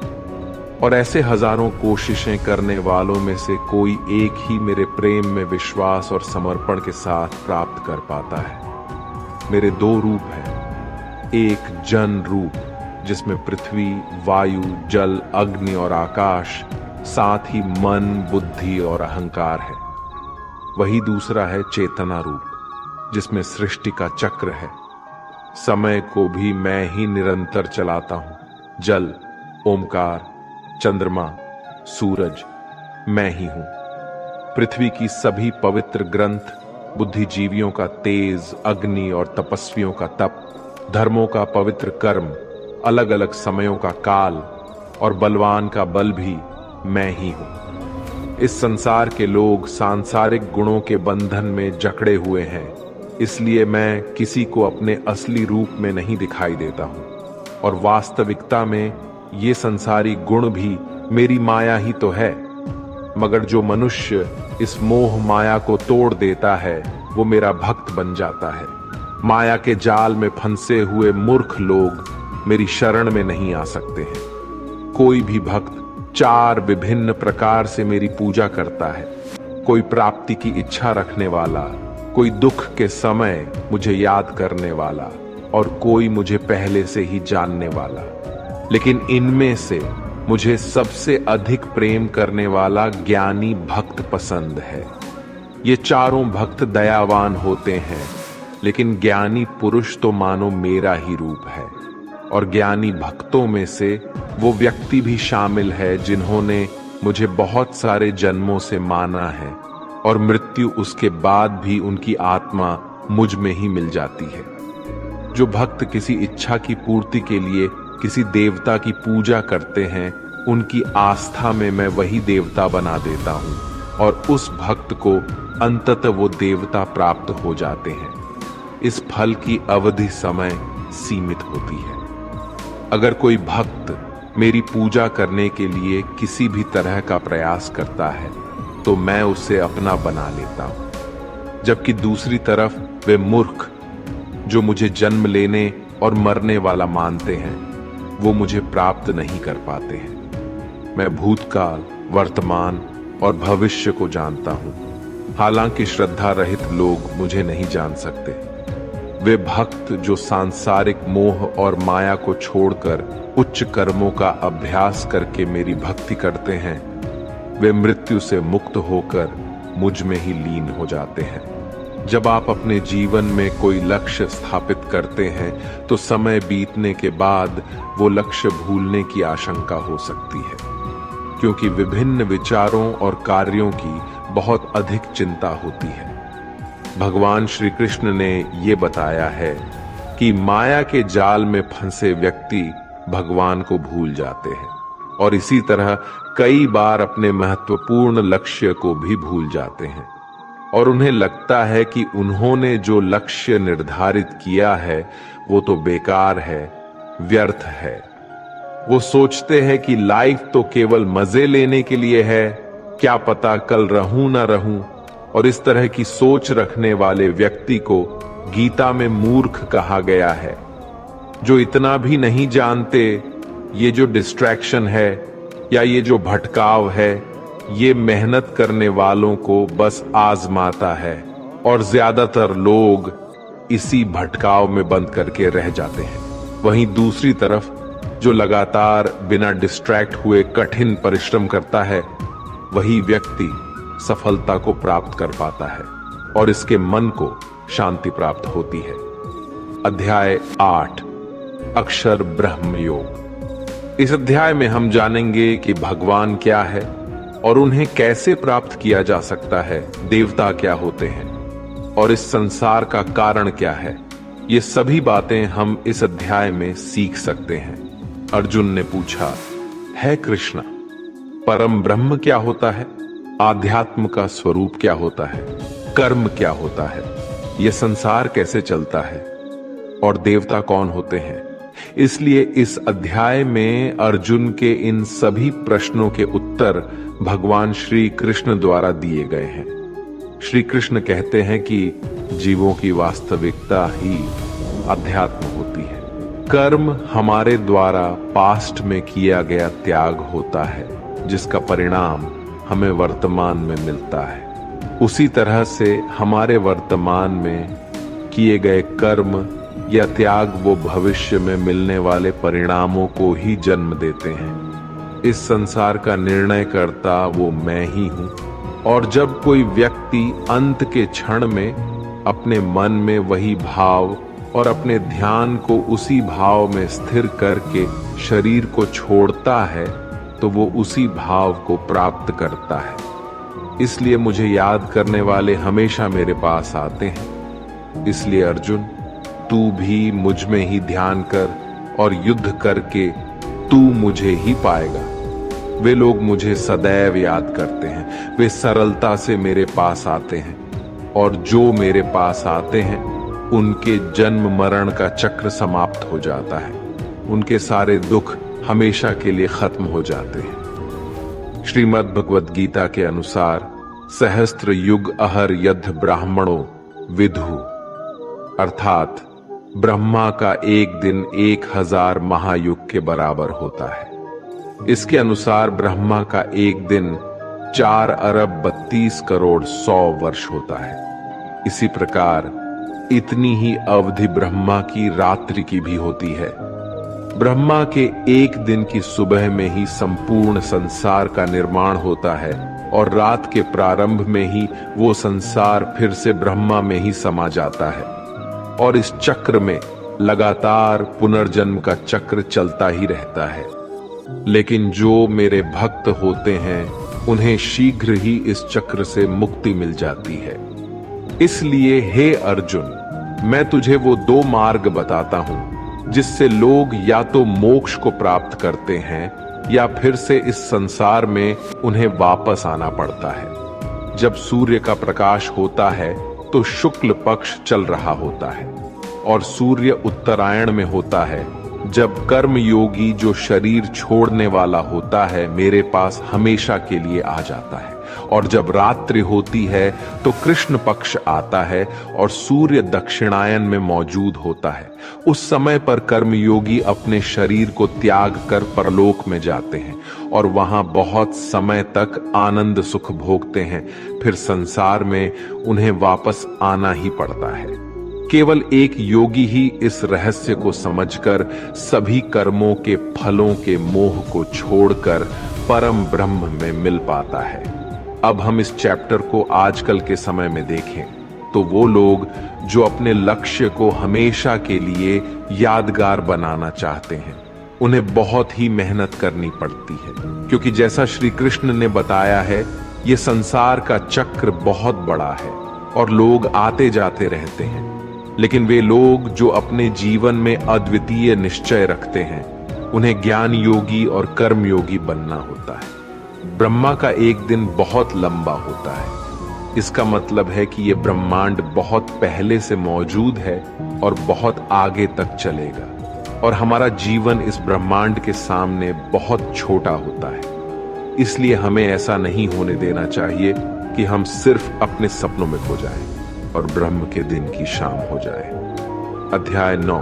और ऐसे हजारों कोशिशें करने वालों में से कोई एक ही मेरे प्रेम में विश्वास और समर्पण के साथ प्राप्त कर पाता है। मेरे दो रूप हैं, एक जन रूप जिसमें पृथ्वी, वायु, जल, अग्नि और आकाश, साथ ही मन, बुद्धि और अहंकार है। वही दूसरा है चेतना रूप जिसमें सृष्टि का चक्र है। समय को भी मैं ही निरंतर चलाता हूं। जल, ओमकार, चंद्रमा, सूरज मैं ही हूं। पृथ्वी की सभी पवित्र ग्रंथ, बुद्धिजीवियों का तेज, अग्नि और तपस्वियों का तप, धर्मों का पवित्र कर्म, अलग अलग समयों का काल और बलवान का बल भी मैं ही हूं। इस संसार के लोग सांसारिक गुणों के बंधन में जकड़े हुए हैं, इसलिए मैं किसी को अपने असली रूप में नहीं दिखाई देता हूं। और वास्तविकता में ये संसारी गुण भी मेरी माया ही तो है। मगर जो मनुष्य इस मोह माया को तोड़ देता है वो मेरा भक्त बन जाता है। माया के जाल में फंसे हुए मूर्ख लोग मेरी शरण में नहीं आ सकते हैं। कोई भी भक्त 4 विभिन्न प्रकार से मेरी पूजा करता है। कोई प्राप्ति की इच्छा रखने वाला, कोई दुख के समय मुझे याद करने वाला और कोई मुझे पहले से ही जानने वाला। लेकिन इनमें से मुझे सबसे अधिक प्रेम करने वाला ज्ञानी भक्त पसंद है। ये चारों भक्त दयावान होते हैं, लेकिन ज्ञानी पुरुष तो मानो मेरा ही रूप है। और ज्ञानी भक्तों में से वो व्यक्ति भी शामिल है जिन्होंने मुझे बहुत सारे जन्मों से माना है और मृत्यु उसके बाद भी उनकी आत्मा मुझ में ही मिल जाती है। जो भक्त किसी इच्छा की पूर्ति के लिए किसी देवता की पूजा करते हैं, उनकी आस्था में मैं वही देवता बना देता हूं और उस भक्त को अंततः वो देवता प्राप्त हो जाते हैं। इस फल की अवधि समय सीमित होती है। अगर कोई भक्त मेरी पूजा करने के लिए किसी भी तरह का प्रयास करता है तो मैं उसे अपना बना लेता हूं, जबकि दूसरी तरफ वे मूर्ख जो मुझे जन्म लेने और मरने वाला मानते हैं वो मुझे प्राप्त नहीं कर पाते हैं। मैं भूतकाल, वर्तमान और भविष्य को जानता हूं, हालांकि श्रद्धा रहित लोग मुझे नहीं जान सकते। वे भक्त जो सांसारिक मोह और माया को छोड़कर उच्च कर्मों का अभ्यास करके मेरी भक्ति करते हैं, वे मृत्यु से मुक्त होकर मुझ में ही लीन हो जाते हैं। जब आप अपने जीवन में कोई लक्ष्य स्थापित करते हैं तो समय बीतने के बाद वो लक्ष्य भूलने की आशंका हो सकती है, क्योंकि विभिन्न विचारों और कार्यों की बहुत अधिक चिंता होती है। भगवान श्री कृष्ण ने ये बताया है कि माया के जाल में फंसे व्यक्ति भगवान को भूल जाते हैं और इसी तरह कई बार अपने महत्वपूर्ण लक्ष्य को भी भूल जाते हैं और उन्हें लगता है कि उन्होंने जो लक्ष्य निर्धारित किया है वो तो बेकार है, व्यर्थ है। वो सोचते हैं कि लाइफ तो केवल मजे लेने के लिए है, क्या पता कल रहूं ना रहूं। और इस तरह की सोच रखने वाले व्यक्ति को गीता में मूर्ख कहा गया है, जो इतना भी नहीं जानते ये जो डिस्ट्रैक्शन है या ये जो भटकाव है ये मेहनत करने वालों को बस आजमाता है और ज्यादातर लोग इसी भटकाव में बंद करके रह जाते हैं। वहीं दूसरी तरफ जो लगातार बिना डिस्ट्रैक्ट हुए कठिन परिश्रम करता है वही व्यक्ति सफलता को प्राप्त कर पाता है और इसके मन को शांति प्राप्त होती है। अध्याय 8 अक्षर ब्रह्म योग। इस अध्याय में हम जानेंगे कि भगवान क्या है और उन्हें कैसे प्राप्त किया जा सकता है, देवता क्या होते हैं और इस संसार का कारण क्या है। ये सभी बातें हम इस अध्याय में सीख सकते हैं। अर्जुन ने पूछा, है कृष्णा, परम ब्रह्म क्या होता है? आध्यात्म का स्वरूप क्या होता है, कर्म क्या होता है, यह संसार कैसे चलता है और देवता कौन होते हैं। इसलिए इस अध्याय में अर्जुन के इन सभी प्रश्नों के उत्तर भगवान श्री कृष्ण द्वारा दिए गए हैं। श्री कृष्ण कहते हैं कि जीवों की वास्तविकता ही अध्यात्म होती है। कर्म हमारे द्वारा पास्ट में किया गया त्याग होता है, जिसका परिणाम हमें वर्तमान में मिलता है। उसी तरह से हमारे वर्तमान में किए गए कर्म या त्याग वो भविष्य में मिलने वाले परिणामों को ही जन्म देते हैं। इस संसार का निर्णय करता वो मैं ही हूं। और जब कोई व्यक्ति अंत के क्षण में अपने मन में वही भाव और अपने ध्यान को उसी भाव में स्थिर करके शरीर को छोड़ता है, तो वो उसी भाव को प्राप्त करता है। इसलिए मुझे याद करने वाले हमेशा मेरे पास आते हैं। इसलिए अर्जुन, तू भी मुझ में ही ध्यान कर और युद्ध करके तू मुझे ही पाएगा। वे लोग मुझे सदैव याद करते हैं, वे सरलता से मेरे पास आते हैं, और जो मेरे पास आते हैं उनके जन्म मरण का चक्र समाप्त हो जाता है। उनके सारे दुख हमेशा के लिए खत्म हो जाते हैं। श्रीमद् भगवद गीता के अनुसार सहस्त्र युग अहर यद्ध ब्राह्मणों विदु, अर्थात ब्रह्मा का एक दिन 1000 महायुग के बराबर होता है। इसके अनुसार ब्रह्मा का एक दिन 4 अरब 32 करोड़ 100 वर्ष होता है। इसी प्रकार इतनी ही अवधि ब्रह्मा की रात्रि की भी होती है। ब्रह्मा के एक दिन की सुबह में ही संपूर्ण संसार का निर्माण होता है, और रात के प्रारंभ में ही वो संसार फिर से ब्रह्मा में ही समा जाता है। और इस चक्र में लगातार पुनर्जन्म का चक्र चलता ही रहता है। लेकिन जो मेरे भक्त होते हैं उन्हें शीघ्र ही इस चक्र से मुक्ति मिल जाती है। इसलिए हे अर्जुन, मैं तुझे वो 2 मार्ग बताता हूं जिससे लोग या तो मोक्ष को प्राप्त करते हैं या फिर से इस संसार में उन्हें वापस आना पड़ता है। जब सूर्य का प्रकाश होता है तो शुक्ल पक्ष चल रहा होता है, और सूर्य उत्तरायण में होता है, जब कर्म योगी जो शरीर छोड़ने वाला होता है मेरे पास हमेशा के लिए आ जाता है। और जब रात्रि होती है तो कृष्ण पक्ष आता है और सूर्य दक्षिणायन में मौजूद होता है। उस समय पर कर्मयोगी अपने शरीर को त्याग कर परलोक में जाते हैं और वहां बहुत समय तक आनंद सुख भोगते हैं। फिर संसार में उन्हें वापस आना ही पड़ता है। केवल एक योगी ही इस रहस्य को समझकर सभी कर्मों के फलों के मोह को छोड़कर परम ब्रह्म में मिल पाता है। अब हम इस चैप्टर को आजकल के समय में देखें तो वो लोग जो अपने लक्ष्य को हमेशा के लिए यादगार बनाना चाहते हैं, उन्हें बहुत ही मेहनत करनी पड़ती है, क्योंकि जैसा श्री कृष्ण ने बताया है, ये संसार का चक्र बहुत बड़ा है और लोग आते जाते रहते हैं। लेकिन वे लोग जो अपने जीवन में अद्वितीय निश्चय रखते हैं, उन्हें ज्ञान योगी और कर्म योगी बनना होता है। ब्रह्मा का एक दिन बहुत लंबा होता है। इसका मतलब है कि यह ब्रह्मांड बहुत पहले से मौजूद है और बहुत आगे तक चलेगा, और हमारा जीवन इस ब्रह्मांड के सामने बहुत छोटा होता है। इसलिए हमें ऐसा नहीं होने देना चाहिए कि हम सिर्फ अपने सपनों में खो जाएं और ब्रह्म के दिन की शाम हो जाए। अध्याय 9,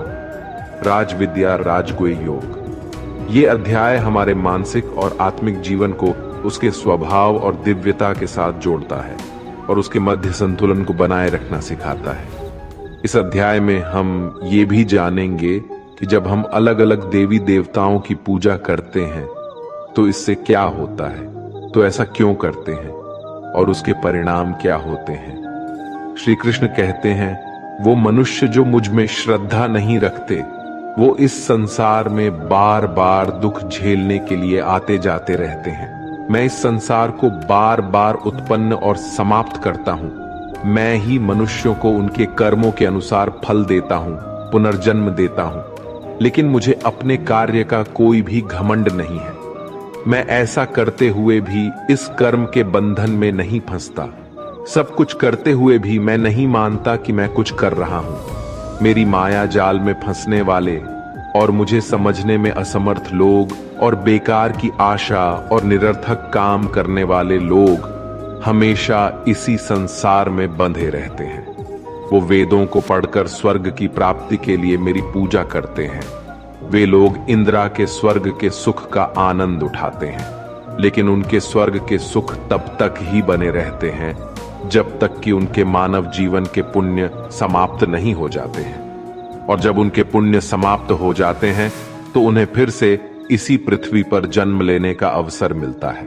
राजविद्या राजगुह्य योग। ये अध्याय हमारे मानसिक और आत्मिक जीवन को उसके स्वभाव और दिव्यता के साथ जोड़ता है और उसके मध्य संतुलन को बनाए रखना सिखाता है। इस अध्याय में हम ये भी जानेंगे कि जब हम अलग अलग देवी देवताओं की पूजा करते हैं तो इससे क्या होता है, तो ऐसा क्यों करते हैं और उसके परिणाम क्या होते हैं। श्री कृष्ण कहते हैं, वो मनुष्य जो मुझ में श्रद्धा नहीं रखते, वो इस संसार में बार बार दुख झेलने के लिए आते जाते रहते हैं। मैं इस संसार को बार बार उत्पन्न और समाप्त करता हूं। मैं ही मनुष्यों को उनके कर्मों के अनुसार फल देता हूं, पुनर्जन्म देता हूं, लेकिन मुझे अपने कार्य का कोई भी घमंड नहीं है। मैं ऐसा करते हुए भी इस कर्म के बंधन में नहीं फंसता। सब कुछ करते हुए भी मैं नहीं मानता कि मैं कुछ कर रहा हूं। मेरी माया जाल में फंसने वाले और मुझे समझने में असमर्थ लोग और बेकार की आशा और निरर्थक काम करने वाले लोग हमेशा इसी संसार में बंधे रहते हैं। वो वेदों को पढ़कर स्वर्ग की प्राप्ति के लिए मेरी पूजा करते हैं। वे लोग इंद्रा के स्वर्ग के सुख का आनंद उठाते हैं, लेकिन उनके स्वर्ग के सुख तब तक ही बने रहते हैं जब तक कि उनके मानव जीवन के पुण्य समाप्त नहीं हो जाते हैं। और जब उनके पुण्य समाप्त हो जाते हैं तो उन्हें फिर से इसी पृथ्वी पर जन्म लेने का अवसर मिलता है।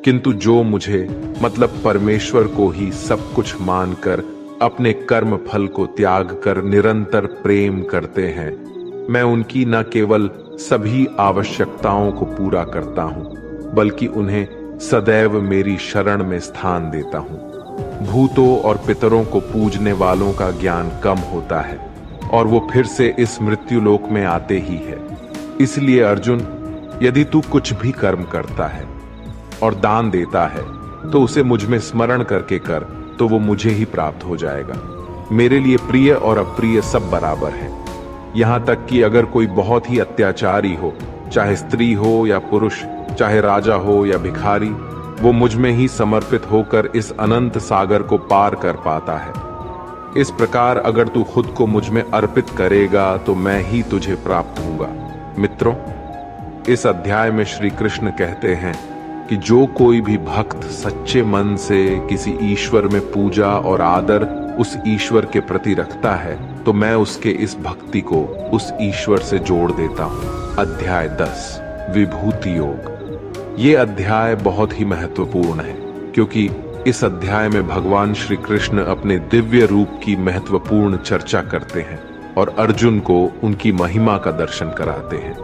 किंतु जो मुझे मतलब परमेश्वर को ही सब कुछ मानकर अपने कर्म फल को त्याग कर निरंतर प्रेम करते हैं, मैं उनकी न केवल सभी आवश्यकताओं को पूरा करता हूं, बल्कि उन्हें सदैव मेरी शरण में स्थान देता हूं। भूतों और पितरों को पूजने वालों का ज्ञान कम होता है और वो फिर से इस मृत्युलोक में आते ही है। इसलिए अर्जुन, यदि तू कुछ भी कर्म करता है और दान देता है तो उसे मुझ में स्मरण करके कर, तो वो मुझे ही प्राप्त हो जाएगा। मेरे लिए प्रिय और अप्रिय सब बराबर है। यहां तक कि अगर कोई बहुत ही अत्याचारी हो, चाहे स्त्री हो या पुरुष, चाहे राजा हो या भिखारी, वो मुझ में ही समर्पित होकर इस अनंत सागर को पार कर पाता है। इस प्रकार अगर तू खुद को मुझ में अर्पित करेगा तो मैं ही तुझे प्राप्त होऊंगा। मित्रों, इस अध्याय में श्री कृष्ण कहते हैं कि जो कोई भी भक्त सच्चे मन से किसी ईश्वर में पूजा और आदर उस ईश्वर के प्रति रखता है तो मैं उसके इस भक्ति को उस ईश्वर से जोड़ देता हूं। अध्याय 10 विभूति योग। ये अध्याय बहुत ही महत्वपूर्ण है क्योंकि इस अध्याय में भगवान श्री कृष्ण अपने दिव्य रूप की महत्वपूर्ण चर्चा करते हैं और अर्जुन को उनकी महिमा का दर्शन कराते हैं।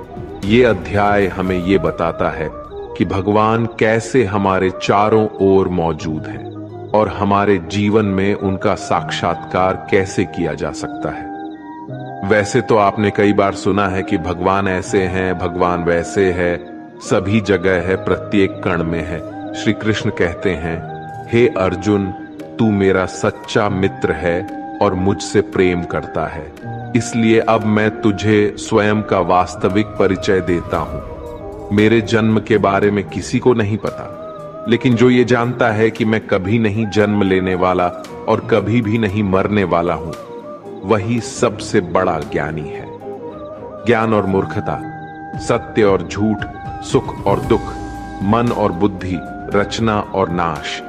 ये अध्याय हमें ये बताता है कि भगवान कैसे हमारे चारों ओर मौजूद हैं और हमारे जीवन में उनका साक्षात्कार कैसे किया जा सकता है। वैसे तो आपने कई बार सुना है कि भगवान ऐसे हैं, भगवान वैसे है, सभी जगह है, प्रत्येक कण में है। श्री कृष्ण कहते हैं, हे अर्जुन, तू मेरा सच्चा मित्र है और मुझसे प्रेम करता है, इसलिए अब मैं तुझे स्वयं का वास्तविक परिचय देता हूं। मेरे जन्म के बारे में किसी को नहीं पता, लेकिन जो ये जानता है कि मैं कभी नहीं जन्म लेने वाला और कभी भी नहीं मरने वाला हूं, वही सबसे बड़ा ज्ञानी है। ज्ञान और मूर्खता, सत्य और झूठ, सुख और दुख, मन और बुद्धि, रचना और नाश,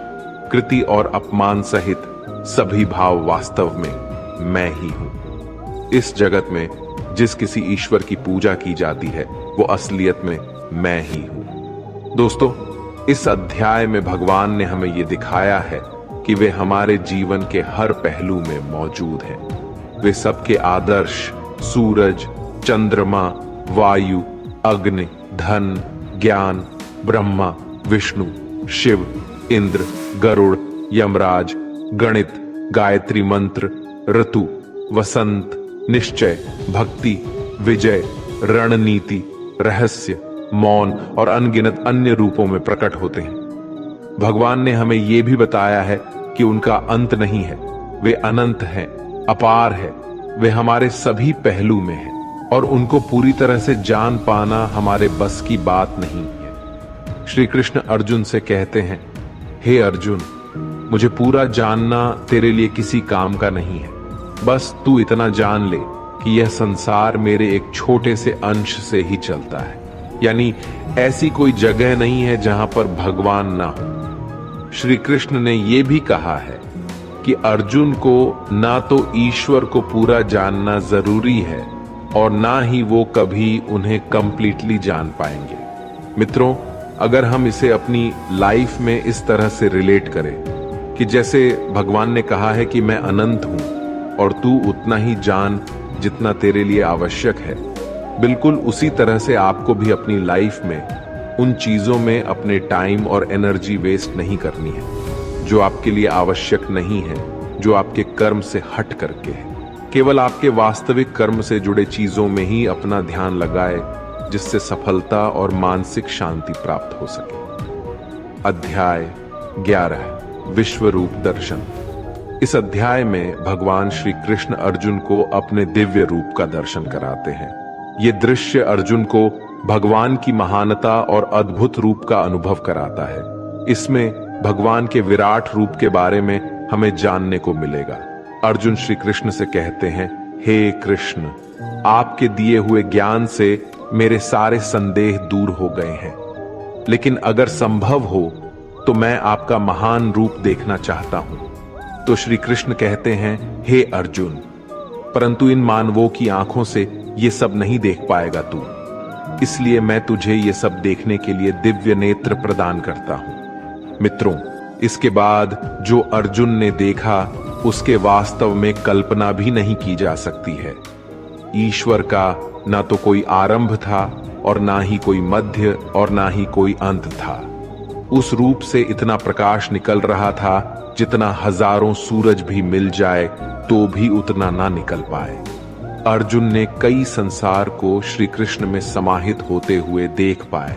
कृति और अपमान सहित सभी भाव वास्तव में मैं ही हूं। इस जगत में जिस किसी ईश्वर की पूजा की जाती है वो असलियत में मैं ही हूं। दोस्तों, इस अध्याय में भगवान ने हमें ये दिखाया है कि वे हमारे जीवन के हर पहलू में मौजूद हैं। वे सबके आदर्श सूरज, चंद्रमा, वायु, अग्नि, धन, ज्ञान, ब्रह्मा, विष्णु, शिव, इंद्र, गरुड़, यमराज, गणित, गायत्री मंत्र, ऋतु, वसंत, निश्चय, भक्ति, विजय, रणनीति, रहस्य, मौन और अनगिनत अन्य रूपों में प्रकट होते हैं। भगवान ने हमें यह भी बताया है कि उनका अंत नहीं है, वे अनंत हैं, अपार है, वे हमारे सभी पहलू में हैं और उनको पूरी तरह से जान पाना हमारे बस की बात नहीं है। श्री कृष्ण अर्जुन से कहते हैं, हे अर्जुन, मुझे पूरा जानना तेरे लिए किसी काम का नहीं है। बस तू इतना जान ले कि यह संसार मेरे एक छोटे से अंश से ही चलता है, यानी ऐसी कोई जगह नहीं है जहां पर भगवान ना हो। श्री कृष्ण ने यह भी कहा है कि अर्जुन को ना तो ईश्वर को पूरा जानना जरूरी है और ना ही वो कभी उन्हें कंप्लीटली जान पाएंगे। मित्रों, अगर हम इसे अपनी लाइफ में इस तरह से रिलेट करें कि जैसे भगवान ने कहा है कि मैं अनंत हूं और तू उतना ही जान जितना तेरे लिए आवश्यक है, बिल्कुल उसी तरह से आपको भी अपनी लाइफ में उन चीजों में अपने टाइम और एनर्जी वेस्ट नहीं करनी है जो आपके लिए आवश्यक नहीं है, जो आपके कर्म से हट करके है। केवल आपके वास्तविक कर्म से जुड़े चीजों में ही अपना ध्यान लगाए, जिससे सफलता और मानसिक शांति प्राप्त हो सके। अध्याय 11 विश्व रूप दर्शन। इस अध्याय में भगवान श्री कृष्ण अर्जुन को अपने दिव्य रूप का दर्शन कराते हैं। ये दृश्य अर्जुन को भगवान की महानता और अद्भुत रूप का अनुभव कराता है। इसमें भगवान के विराट रूप के बारे में हमें जानने को मिलेगा। अर्जुन श्री कृष्ण से कहते हैं, हे कृष्ण, आपके दिए हुए ज्ञान से मेरे सारे संदेह दूर हो गए हैं, लेकिन अगर संभव हो तो मैं आपका महान रूप देखना चाहता हूं। तो श्री कृष्ण कहते हैं, हे अर्जुन, परंतु इन मानवों की आंखों से ये सब नहीं देख पाएगा तू, इसलिए मैं तुझे ये सब देखने के लिए दिव्य नेत्र प्रदान करता हूं। मित्रों, इसके बाद जो अर्जुन ने देखा उसके वास्तव में कल्पना भी नहीं की जा सकती है। ईश्वर का ना तो कोई आरंभ था और ना ही कोई मध्य और ना ही कोई अंत था। उस रूप से इतना प्रकाश निकल रहा था जितना हजारों सूरज भी मिल जाए तो भी उतना ना निकल पाए। अर्जुन ने कई संसार को श्री कृष्ण में समाहित होते हुए देख पाए।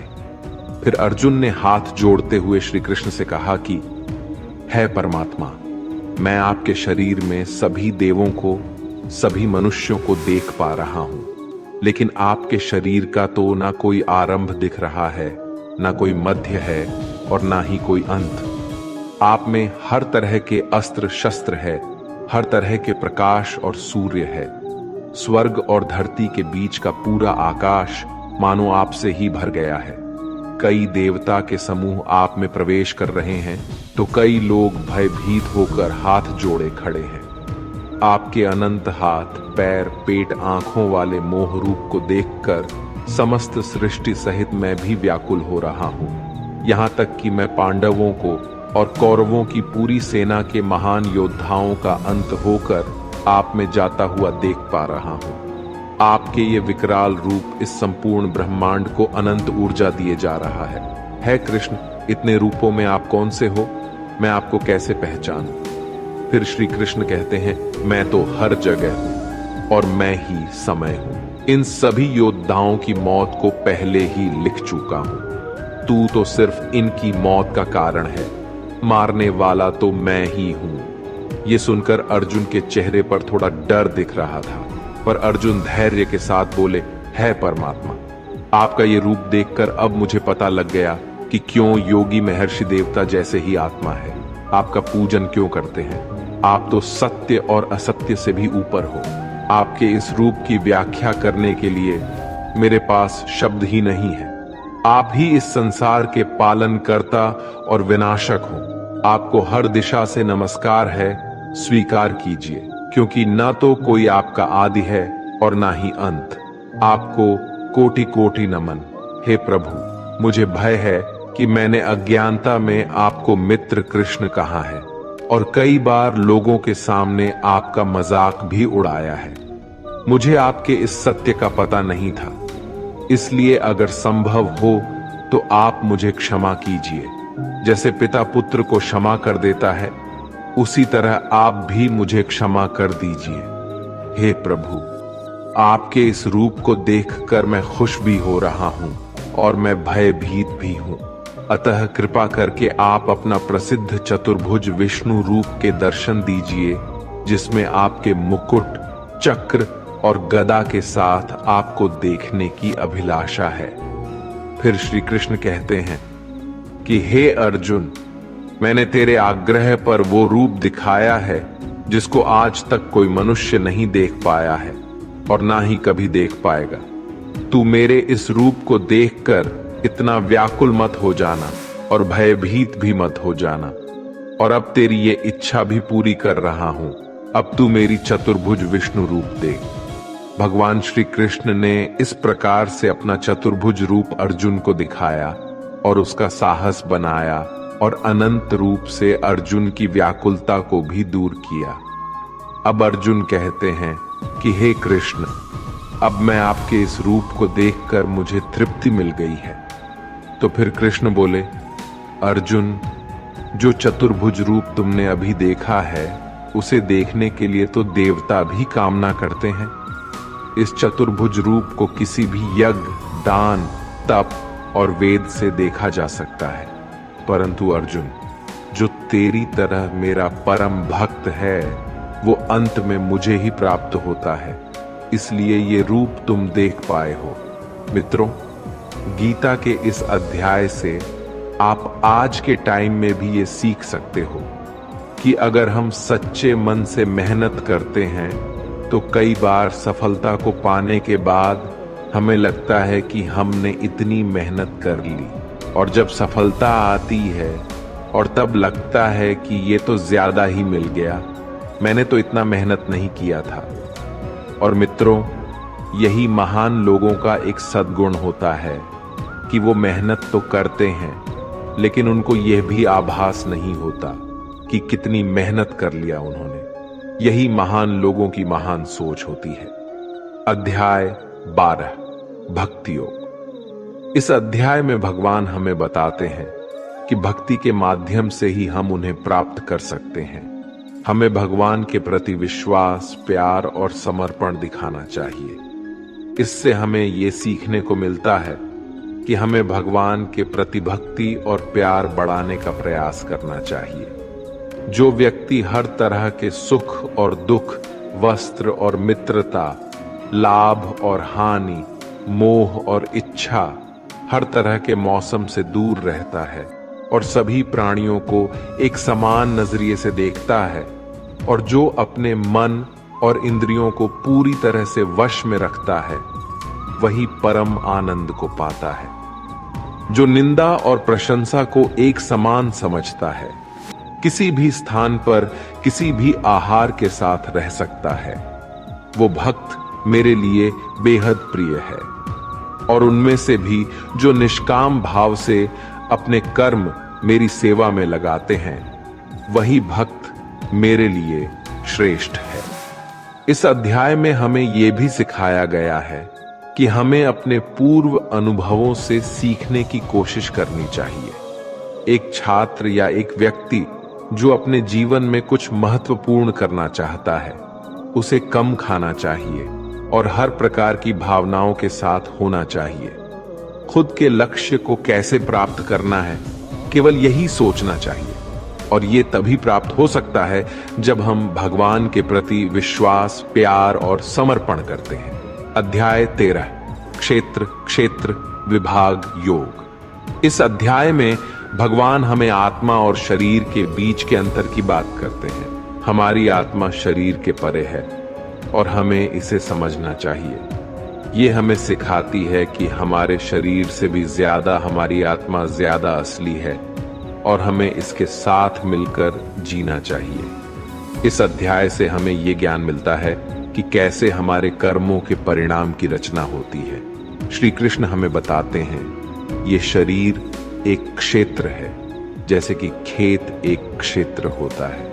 फिर अर्जुन ने हाथ जोड़ते हुए श्री कृष्ण से कहा कि है परमात्मा, मैं आपके शरीर में सभी देवों को, सभी मनुष्यों को देख पा रहा हूं, लेकिन आपके शरीर का तो ना कोई आरंभ दिख रहा है, ना कोई मध्य है और ना ही कोई अंत। आप में हर तरह के अस्त्र शस्त्र है, हर तरह के प्रकाश और सूर्य है। स्वर्ग और धरती के बीच का पूरा आकाश मानो आपसे ही भर गया है। कई देवता के समूह आप में प्रवेश कर रहे हैं तो कई लोग भयभीत होकर हाथ जोड़े खड़े हैं। आपके अनंत हाथ, पैर, पेट, आंखों वाले मोह रूप को देखकर समस्त सृष्टि सहित मैं भी व्याकुल हो रहा हूं। यहां तक कि मैं पांडवों को और कौरवों की पूरी सेना के महान योद्धाओं का अंत होकर आप में जाता हुआ देख पा रहा हूं। आपके ये विकराल रूप इस संपूर्ण ब्रह्मांड को अनंत ऊर्जा दिए जा रहा है कृष्ण, इतने रूपों में आप कौन से हो, मैं आपको कैसे पहचानूं? फिर श्री कृष्ण कहते हैं, मैं तो हर जगह हूं और मैं ही समय हूं। इन सभी योद्धाओं की मौत को पहले ही लिख चुका हूं। तू तो सिर्फ इनकी मौत का कारण है, मारने वाला तो मैं ही हूं। ये सुनकर अर्जुन के चेहरे पर थोड़ा डर दिख रहा था, पर अर्जुन धैर्य के साथ बोले, है परमात्मा, आपका ये रूप देखकर अब मुझे पता लग गया कि क्यों योगी महर्षि देवता जैसे ही आत्मा है आपका पूजन क्यों करते हैं। आप तो सत्य और असत्य से भी ऊपर हो। आपके इस रूप की व्याख्या करने के लिए मेरे पास शब्द ही नहीं है। आप ही इस संसार के पालनकर्ता और विनाशक हो। आपको हर दिशा से नमस्कार है, स्वीकार कीजिए, क्योंकि ना तो कोई आपका आदि है और ना ही अंत। आपको कोटि कोटि नमन। हे प्रभु, मुझे भय है कि मैंने अज्ञानता में आपको मित्र कृष्ण कहा है और कई बार लोगों के सामने आपका मजाक भी उड़ाया है। मुझे आपके इस सत्य का पता नहीं था, इसलिए अगर संभव हो तो आप मुझे क्षमा कीजिए। जैसे पिता पुत्र को क्षमा कर देता है, उसी तरह आप भी मुझे क्षमा कर दीजिए। हे प्रभु, आपके इस रूप को देखकर मैं खुश भी हो रहा हूं और मैं भयभीत भी हूं। अतः कृपा करके आप अपना प्रसिद्ध चतुर्भुज विष्णु रूप के दर्शन दीजिए, जिसमें आपके मुकुट, चक्र और गदा के साथ आपको देखने की अभिलाषा है। फिर श्री कृष्ण कहते हैं कि हे अर्जुन, मैंने तेरे आग्रह पर वो रूप दिखाया है जिसको आज तक कोई मनुष्य नहीं देख पाया है और ना ही कभी देख पाएगा। तू मेरे इस रूप को देखकर इतना व्याकुल मत हो जाना और भयभीत भी मत हो जाना। और अब तेरी ये इच्छा भी पूरी कर रहा हूं। अब तू मेरी चतुर्भुज विष्णु रूप देख। भगवान श्री कृष्ण ने इस प्रकार से अपना चतुर्भुज रूप अर्जुन को दिखाया और उसका साहस बनाया और अनंत रूप से अर्जुन की व्याकुलता को भी दूर किया। अब अर्जुन कहते हैं कि हे कृष्ण, अब मैं आपके इस रूप को देखकर मुझे तृप्ति मिल गई है। तो फिर कृष्ण बोले, अर्जुन, जो चतुर्भुज रूप तुमने अभी देखा है उसे देखने के लिए तो देवता भी कामना करते हैं। इस चतुर्भुज रूप को किसी भी यज्ञ, दान, तप और वेद से देखा जा सकता है। परंतु अर्जुन, जो तेरी तरह मेरा परम भक्त है वो अंत में मुझे ही प्राप्त होता है, इसलिए ये रूप तुम देख पाए हो। मित्रों, गीता के इस अध्याय से आप आज के टाइम में भी ये सीख सकते हो कि अगर हम सच्चे मन से मेहनत करते हैं तो कई बार सफलता को पाने के बाद हमें लगता है कि हमने इतनी मेहनत कर ली, और जब सफलता आती है और तब लगता है कि ये तो ज्यादा ही मिल गया, मैंने तो इतना मेहनत नहीं किया था। और मित्रों, यही महान लोगों का एक सद्गुण होता है कि वो मेहनत तो करते हैं लेकिन उनको यह भी आभास नहीं होता कि कितनी मेहनत कर लिया उन्होंने। यही महान लोगों की महान सोच होती है। अध्याय 12, भक्ति योग। इस अध्याय में भगवान हमें बताते हैं कि भक्ति के माध्यम से ही हम उन्हें प्राप्त कर सकते हैं। हमें भगवान के प्रति विश्वास, प्यार और समर्पण दिखाना चाहिए। इससे हमें ये सीखने को मिलता है कि हमें भगवान के प्रति भक्ति और प्यार बढ़ाने का प्रयास करना चाहिए। जो व्यक्ति हर तरह के सुख और दुख, वस्त्र और मित्रता, लाभ और हानि, मोह और इच्छा, हर तरह के मौसम से दूर रहता है और सभी प्राणियों को एक समान नजरिए से देखता है, और जो अपने मन और इंद्रियों को पूरी तरह से वश में रखता है, वही परम आनंद को पाता है। जो निंदा और प्रशंसा को एक समान समझता है, किसी भी स्थान पर किसी भी आहार के साथ रह सकता है, वो भक्त मेरे लिए बेहद प्रिय है। और उनमें से भी जो निष्काम भाव से अपने कर्म मेरी सेवा में लगाते हैं, वही भक्त मेरे लिए श्रेष्ठ है। इस अध्याय में हमें यह भी सिखाया गया है कि हमें अपने पूर्व अनुभवों से सीखने की कोशिश करनी चाहिए। एक छात्र या एक व्यक्ति जो अपने जीवन में कुछ महत्वपूर्ण करना चाहता है, उसे कम खाना चाहिए और हर प्रकार की भावनाओं के साथ होना चाहिए। खुद के लक्ष्य को कैसे प्राप्त करना है, केवल यही सोचना चाहिए, और ये तभी प्राप्त हो सकता है जब हम भगवान के प्रति विश्वास, प्यार और समर्पण करते हैं। अध्याय 13, क्षेत्र विभाग योग। इस अध्याय में भगवान हमें आत्मा और शरीर के बीच के अंतर की बात करते हैं। हमारी आत्मा शरीर के परे है और हमें इसे समझना चाहिए। ये हमें सिखाती है कि हमारे शरीर से भी ज्यादा हमारी आत्मा ज्यादा असली है और हमें इसके साथ मिलकर जीना चाहिए। इस अध्याय से हमें ये ज्ञान मिलता है कि कैसे हमारे कर्मों के परिणाम की रचना होती है। श्री कृष्ण हमें बताते हैं ये शरीर एक क्षेत्र है, जैसे कि खेत एक क्षेत्र होता है।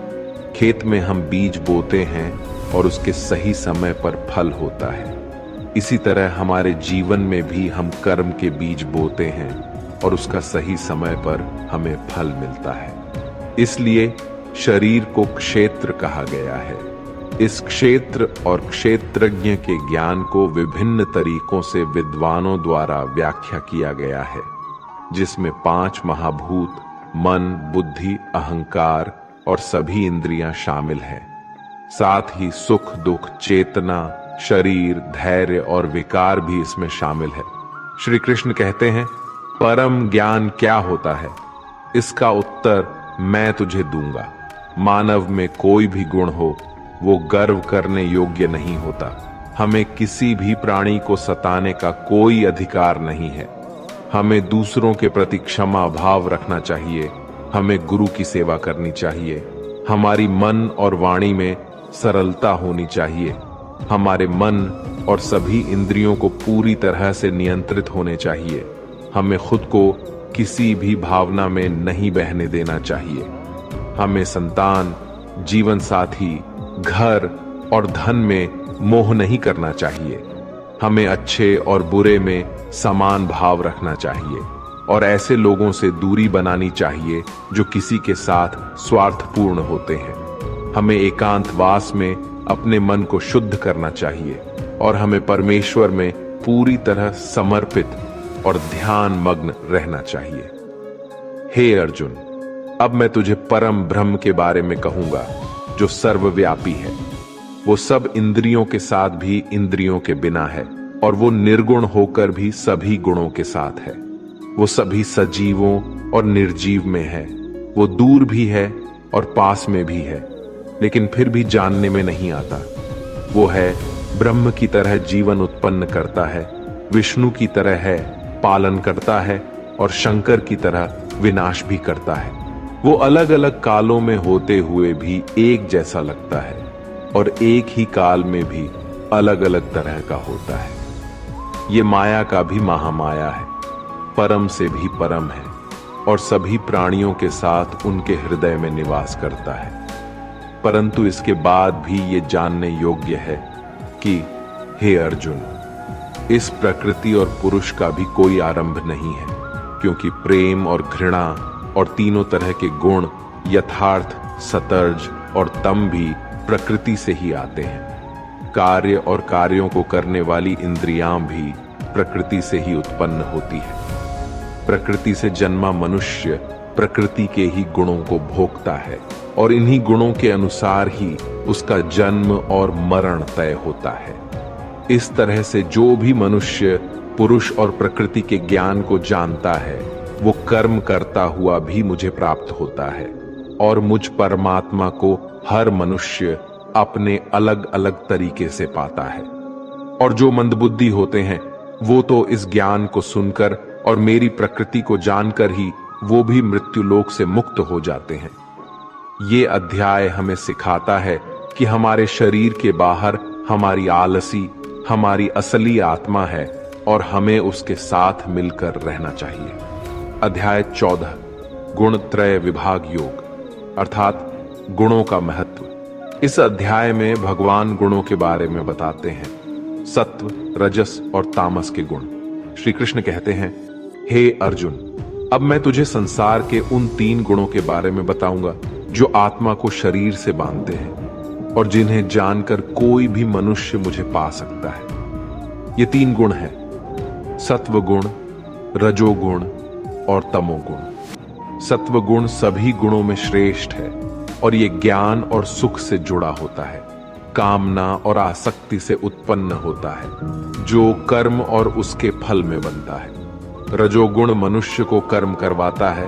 खेत में हम बीज बोते हैं और उसके सही समय पर फल होता है। इसी तरह हमारे जीवन में भी हम कर्म के बीज बोते हैं और उसका सही समय पर हमें फल मिलता है। इसलिए शरीर को क्षेत्र कहा गया है। इस क्षेत्र और क्षेत्रज्ञ के ज्ञान को विभिन्न तरीकों से विद्वानों द्वारा व्याख्या किया गया है, जिसमें 5 महाभूत, मन, बुद्धि, अहंकार और सभी इंद्रियां शामिल हैं। साथ ही सुख, दुख, चेतना, शरीर, धैर्य और विकार भी इसमें शामिल है। श्री कृष्ण कहते हैं, परम ज्ञान क्या होता है? इसका उत्तर मैं तुझे दूंगा। मानव में कोई भी गुण हो, वो गर्व करने योग्य नहीं होता। हमें किसी भी प्राणी को सताने का कोई अधिकार नहीं है। हमें दूसरों के प्रति क्षमा भाव रखना चाहिए। हमें गुरु की सेवा करनी चाहिए। हमारी मन और वाणी में सरलता होनी चाहिए। हमारे मन और सभी इंद्रियों को पूरी तरह से नियंत्रित होने चाहिए। हमें खुद को किसी भी भावना में नहीं बहने देना चाहिए। हमें संतान, जीवन साथी, घर और धन में मोह नहीं करना चाहिए। हमें अच्छे और बुरे में समान भाव रखना चाहिए और ऐसे लोगों से दूरी बनानी चाहिए जो किसी के साथ स्वार्थपूर्ण होते हैं। हमें एकांतवास में अपने मन को शुद्ध करना चाहिए और हमें परमेश्वर में पूरी तरह समर्पित और ध्यान मग्न रहना चाहिए। हे अर्जुन, अब मैं तुझे परम ब्रह्म के बारे में कहूंगा जो सर्वव्यापी है। वो सब इंद्रियों के साथ भी इंद्रियों के बिना है और वो निर्गुण होकर भी सभी गुणों के साथ है। वो सभी सजीवों और निर्जीव में है। वो दूर भी है और पास में भी है, लेकिन फिर भी जानने में नहीं आता। वो है ब्रह्म की तरह जीवन उत्पन्न करता है, विष्णु की तरह है पालन करता है और शंकर की तरह विनाश भी करता है। वो अलग अलग कालों में होते हुए भी एक जैसा लगता है और एक ही काल में भी अलग अलग तरह का होता है। ये माया का भी महामाया है, परम से भी परम है और सभी प्राणियों के साथ उनके हृदय में निवास करता है। परंतु इसके बाद भी ये जानने योग्य है कि हे अर्जुन, इस प्रकृति और पुरुष का भी कोई आरंभ नहीं है, क्योंकि प्रेम और घृणा और तीनों तरह के गुण यथार्थ, सतर्ज और तम भी प्रकृति से ही आते हैं। कार्य और कार्यों को करने वाली इंद्रियां भी प्रकृति से ही उत्पन्न होती है। प्रकृति से जन्मा मनुष्य प्रकृति के ही गुणों को भोगता है और इन्हीं गुणों के अनुसार ही उसका जन्म और मरण तय होता है। इस तरह से जो भी मनुष्य पुरुष और प्रकृति के ज्ञान को जानता है, वो कर्म करता हुआ भी मुझे प्राप्त होता है और मुझ परमात्मा को हर मनुष्य अपने अलग अलग तरीके से पाता है। और जो मंदबुद्धि होते हैं, वो तो इस ज्ञान को सुनकर और मेरी प्रकृति को जानकर ही वो भी मृत्युलोक से मुक्त हो जाते हैं। ये अध्याय हमें सिखाता है कि हमारे शरीर के बाहर हमारी आलसी, हमारी असली आत्मा है और हमें उसके साथ मिलकर रहना चाहिए। अध्याय 14 गुणत्रय विभाग योग, अर्थात गुणों का महत्व। इस अध्याय में भगवान गुणों के बारे में बताते हैं, सत्व, रजस और तामस के गुण। श्री कृष्ण कहते हैं, हे अर्जुन, अब मैं तुझे संसार के उन 3 गुणों के बारे में बताऊंगा जो आत्मा को शरीर से बांधते हैं और जिन्हें जानकर कोई भी मनुष्य मुझे पा सकता है। ये 3 गुण हैं, सत्व गुण, रजोगुण और तमोगुण। सत्व गुण सभी गुणों में श्रेष्ठ है और ये ज्ञान और सुख से जुड़ा होता है, कामना और आसक्ति से उत्पन्न होता है, जो कर्म और उसके फल में बनता है। रजोगुण मनुष्य को कर्म करवाता है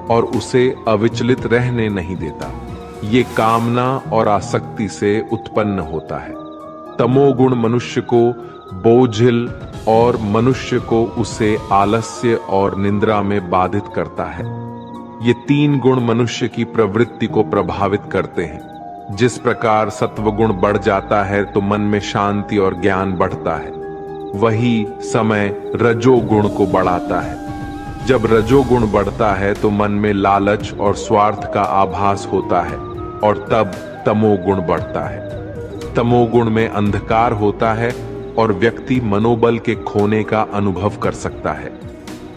और उसे अविचलित रहने नहीं देता। ये कामना और आसक्ति से उत्पन्न होता है। तमोगुण मनुष्य को बोझिल और मनुष्य को उसे आलस्य और निद्रा में बाधित करता है। ये 3 गुण मनुष्य की प्रवृत्ति को प्रभावित करते हैं। जिस प्रकार सत्वगुण बढ़ जाता है तो मन में शांति और ज्ञान बढ़ता है, वही समय रजोगुण को बढ़ाता है। जब रजोगुण बढ़ता है तो मन में लालच और स्वार्थ का आभास होता है और तब तमोगुण बढ़ता है। तमोगुण में अंधकार होता है और व्यक्ति मनोबल के खोने का अनुभव कर सकता है।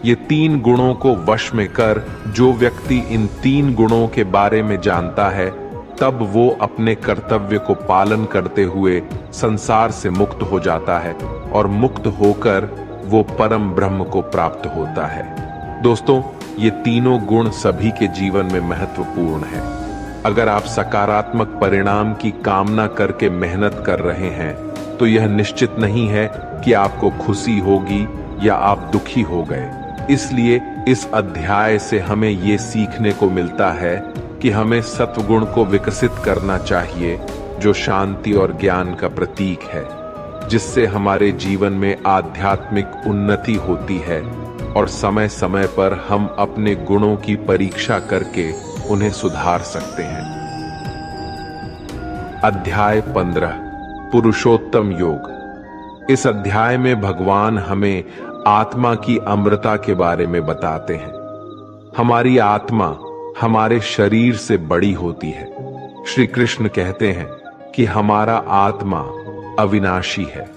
ये 3 गुणों को वश में कर जो व्यक्ति इन 3 गुणों के बारे में जानता है, तब वो अपने कर्तव्य को पालन करते हुए संसार से मुक्त हो जाता है और मुक्त होकर वो परम ब्रह्म को प्राप्त होता है। दोस्तों, ये तीनों गुण सभी के जीवन में महत्वपूर्ण है। अगर आप सकारात्मक परिणाम की कामना करके मेहनत कर रहे हैं, तो यह निश्चित नहीं है कि आपको खुशी होगी या आप दुखी हो गए। इसलिए इस अध्याय से हमें ये सीखने को मिलता है कि हमें सत्वगुण को विकसित करना चाहिए, जो शांति और ज्ञान का प्रतीक है, जिससे हमारे जीवन में आध्यात्मिक उन्नति होती है और समय समय पर हम अपने गुणों की परीक्षा करके उन्हें सुधार सकते हैं। अध्याय 15 पुरुषोत्तम योग। इस अध्याय में भगवान हमें आत्मा की अमरता के बारे में बताते हैं। हमारी आत्मा हमारे शरीर से बड़ी होती है। श्री कृष्ण कहते हैं कि हमारा आत्मा अविनाशी है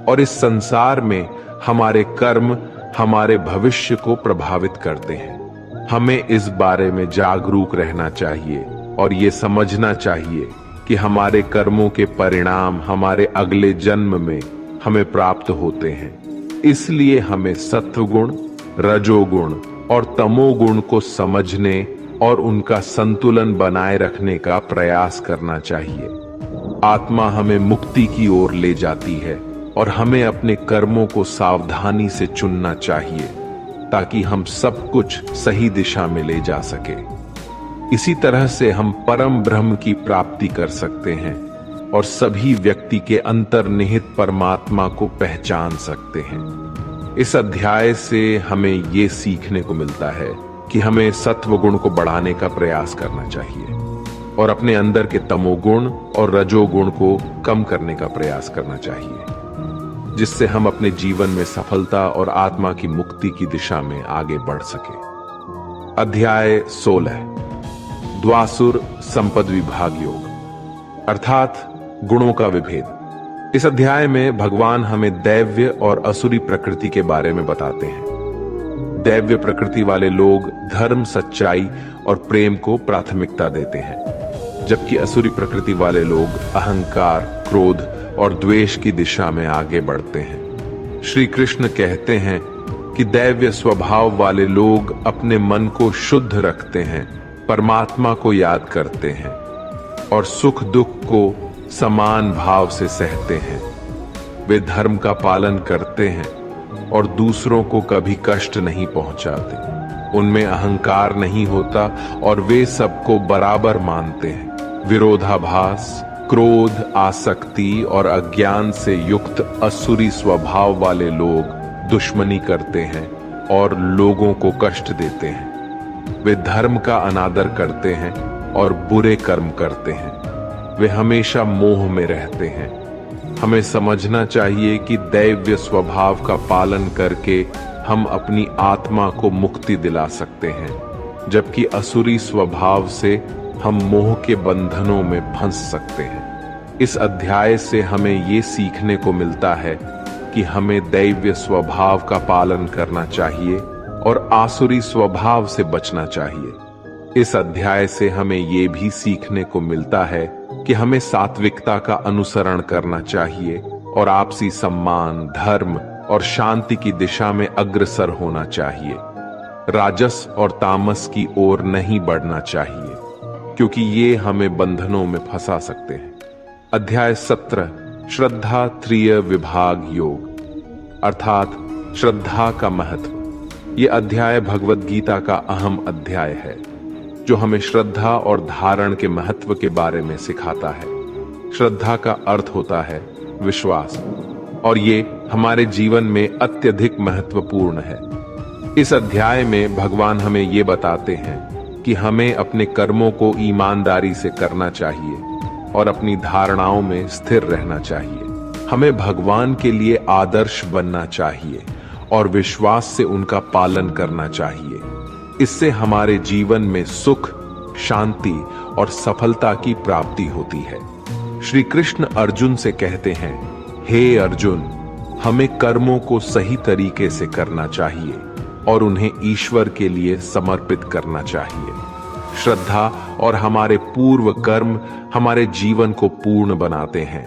और इस संसार में हमारे कर्म हमारे भविष्य को प्रभावित करते हैं। हमें इस बारे में जागरूक रहना चाहिए और ये समझना चाहिए कि हमारे कर्मों के परिणाम हमारे अगले जन्म में हमें प्राप्त होते हैं। इसलिए हमें सत्वगुण, रजोगुण और तमोगुण को समझने और उनका संतुलन बनाए रखने का प्रयास करना चाहिए। आत्मा हमें मुक्ति की ओर ले जाती है और हमें अपने कर्मों को सावधानी से चुनना चाहिए ताकि हम सब कुछ सही दिशा में ले जा सके। इसी तरह से हम परम ब्रह्म की प्राप्ति कर सकते हैं और सभी व्यक्ति के अंतर्निहित परमात्मा को पहचान सकते हैं। इस अध्याय से हमें ये सीखने को मिलता है कि हमें सत्वगुण को बढ़ाने का प्रयास करना चाहिए और अपने अंदर के तमोगुण और रजोगुण को कम करने का प्रयास करना चाहिए, जिससे हम अपने जीवन में सफलता और आत्मा की मुक्ति की दिशा में आगे बढ़ सके। अध्याय 16 द्वासुर संपद विभाग योग अर्थात गुणों का विभेद। इस अध्याय में भगवान हमें दैव्य और असुरी प्रकृति के बारे में बताते हैं। दैव्य प्रकृति वाले लोग धर्म, सच्चाई और प्रेम को प्राथमिकता देते हैं, जबकि असुरी प्रकृति वाले लोग अहंकार, क्रोध और द्वेष की दिशा में आगे बढ़ते हैं। श्री कृष्ण कहते हैं कि दैव्य स्वभाव वाले लोग अपने मन को शुद्ध रखते हैं, परमात्मा को याद करते हैं और सुख दुख को समान भाव से सहते हैं। वे धर्म का पालन करते हैं और दूसरों को कभी कष्ट नहीं पहुंचाते। उनमें अहंकार नहीं होता और वे सबको बराबर मानते हैं। विरोधाभास, क्रोध, आसक्ति और अज्ञान से युक्त असुरी स्वभाव वाले लोग दुश्मनी करते हैं और लोगों को कष्ट देते हैं। वे धर्म का अनादर करते हैं और बुरे कर्म करते हैं। वे हमेशा मोह में रहते हैं। हमें समझना चाहिए कि दैव्य स्वभाव का पालन करके हम अपनी आत्मा को मुक्ति दिला सकते हैं, जबकि असुरी स्वभाव से हम मोह के बंधनों में फंस सकते हैं। इस अध्याय से हमें ये सीखने को मिलता है कि हमें दैव्य स्वभाव का पालन करना चाहिए और आसुरी स्वभाव से बचना चाहिए। इस अध्याय से हमें ये भी सीखने को मिलता है कि हमें सात्विकता का अनुसरण करना चाहिए और आपसी सम्मान, धर्म और शांति की दिशा में अग्रसर होना चाहिए। राजस और तामस की ओर नहीं बढ़ना चाहिए, क्योंकि ये हमें बंधनों में फंसा सकते हैं। अध्याय 17 श्रद्धा त्रिय विभाग योग अर्थात श्रद्धा का महत्व। ये अध्याय भगवद गीता का अहम अध्याय है, जो हमें श्रद्धा और धारण के महत्व के बारे में सिखाता है। श्रद्धा का अर्थ होता है विश्वास, और ये हमारे जीवन में अत्यधिक महत्वपूर्ण है। इस अध्याय में भगवान हमें ये बताते हैं कि हमें अपने कर्मों को ईमानदारी से करना चाहिए और अपनी धारणाओं में स्थिर रहना चाहिए। हमें भगवान के लिए आदर्श बनना चाहिए और विश्वास से उनका पालन करना चाहिए। इससे हमारे जीवन में सुख, शांति और सफलता की प्राप्ति होती है। श्री कृष्ण अर्जुन से कहते हैं, हे अर्जुन, हमें कर्मों को सही तरीके से करना चाहिए और उन्हें ईश्वर के लिए समर्पित करना चाहिए। श्रद्धा और हमारे पूर्व कर्म हमारे जीवन को पूर्ण बनाते हैं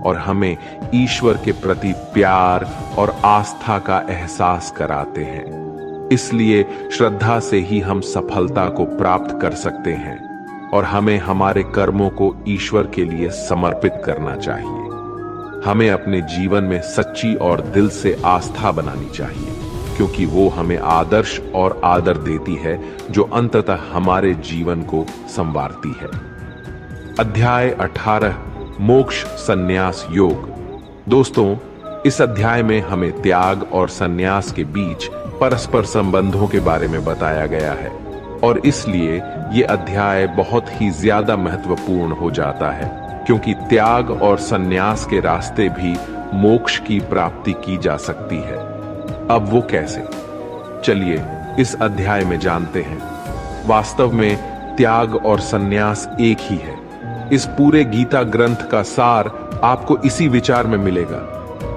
और हमें ईश्वर के प्रति प्यार और आस्था का एहसास कराते हैं। इसलिए श्रद्धा से ही हम सफलता को प्राप्त कर सकते हैं और हमें हमारे कर्मों को ईश्वर के लिए समर्पित करना चाहिए। हमें अपने जीवन में सच्ची और दिल से आस्था बनानी चाहिए, क्योंकि वो हमें आदर्श और आदर देती है, जो अंततः हमारे जीवन को संवारती है। अध्याय 18 मोक्ष संन्यास योग। दोस्तों, इस अध्याय में हमें त्याग और संन्यास के बीच परस्पर संबंधों के बारे में बताया गया है और इसलिए ये अध्याय बहुत ही ज्यादा महत्वपूर्ण हो जाता है, क्योंकि त्याग और संन्यास के रास्ते भी मोक्ष की प्राप्ति की जा सकती है। अब वो कैसे? चलिए इस अध्याय में जानते हैं। वास्तव में त्याग और संन्यास एक ही है। इस पूरे गीता ग्रंथ का सार आपको इसी विचार में मिलेगा,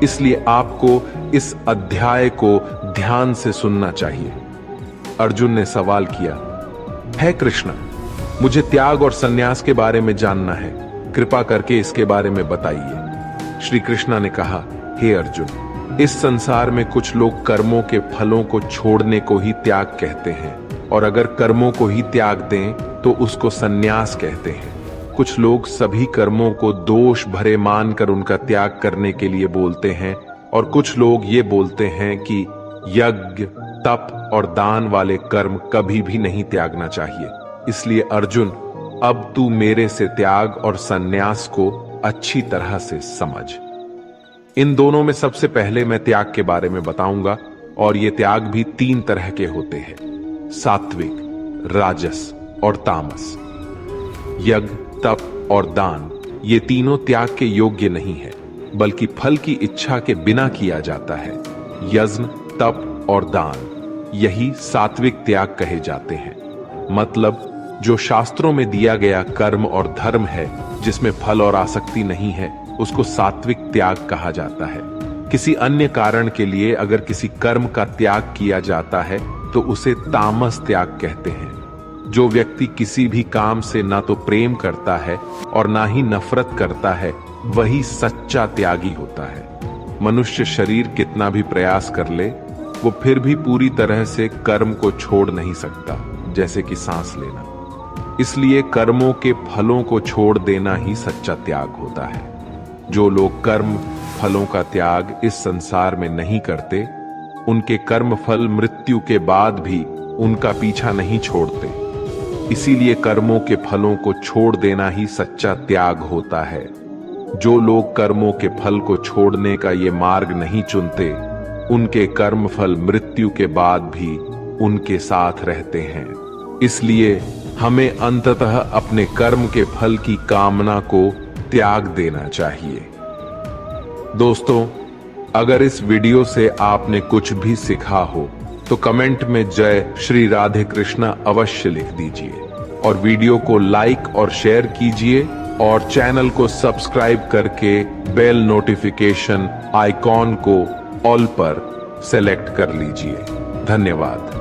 इसलिए आपको इस अध्याय को ध्यान से सुनना चाहिए। अर्जुन ने सवाल किया, हे कृष्ण, मुझे त्याग और संन्यास के बारे में जानना है, कृपा करके इसके बारे में बताइए। श्री कृष्ण ने कहा, हे अर्जुन, इस संसार में कुछ लोग कर्मों के फलों को छोड़ने को ही त्याग कहते हैं, और अगर कर्मों को ही त्याग दें तो उसको संन्यास कहते हैं। कुछ लोग सभी कर्मों को दोष भरे मानकर उनका त्याग करने के लिए बोलते हैं, और कुछ लोग ये बोलते हैं कि यज्ञ, तप और दान वाले कर्म कभी भी नहीं त्यागना चाहिए। इसलिए अर्जुन, अब तू मेरे से त्याग और संन्यास को अच्छी तरह से समझ। इन दोनों में सबसे पहले मैं त्याग के बारे में बताऊंगा, और ये त्याग भी 3 तरह के होते हैं: सात्विक, राजस और तामस। यज्ञ, तप और दान ये तीनों त्याग के योग्य नहीं है, बल्कि फल की इच्छा के बिना किया जाता है। यज्ञ, तप और दान यही सात्विक त्याग कहे जाते हैं। मतलब जो शास्त्रों में दिया गया कर्म और धर्म है, जिसमें फल और आसक्ति नहीं है, उसको सात्विक त्याग कहा जाता है। किसी अन्य कारण के लिए अगर किसी कर्म का त्याग किया जाता है तो उसे तामस त्याग कहते हैं। जो व्यक्ति किसी भी काम से ना तो प्रेम करता है और ना ही नफरत करता है, वही सच्चा त्यागी होता है। मनुष्य शरीर कितना भी प्रयास कर ले, वो फिर भी पूरी तरह से कर्म को छोड़ नहीं सकता, जैसे कि सांस लेना। इसलिए कर्मों के फलों को छोड़ देना ही सच्चा त्याग होता है। जो लोग कर्म फलों का त्याग इस संसार में नहीं करते, उनके कर्म फल मृत्यु के बाद भी उनका पीछा नहीं छोड़ते। इसीलिए कर्मों के फलों को छोड़ देना ही सच्चा त्याग होता है। जो लोग कर्मों के फल को छोड़ने का ये मार्ग नहीं चुनते, उनके कर्म फल मृत्यु के बाद भी उनके साथ रहते हैं। इसलिए हमें अंततः अपने कर्म के फल की कामना को त्याग देना चाहिए। दोस्तों, अगर इस वीडियो से आपने कुछ भी सीखा हो तो कमेंट में जय श्री राधे कृष्णा अवश्य लिख दीजिए, और वीडियो को लाइक और शेयर कीजिए, और चैनल को सब्सक्राइब करके बेल नोटिफिकेशन आइकॉन को ऑल पर सेलेक्ट कर लीजिए। धन्यवाद।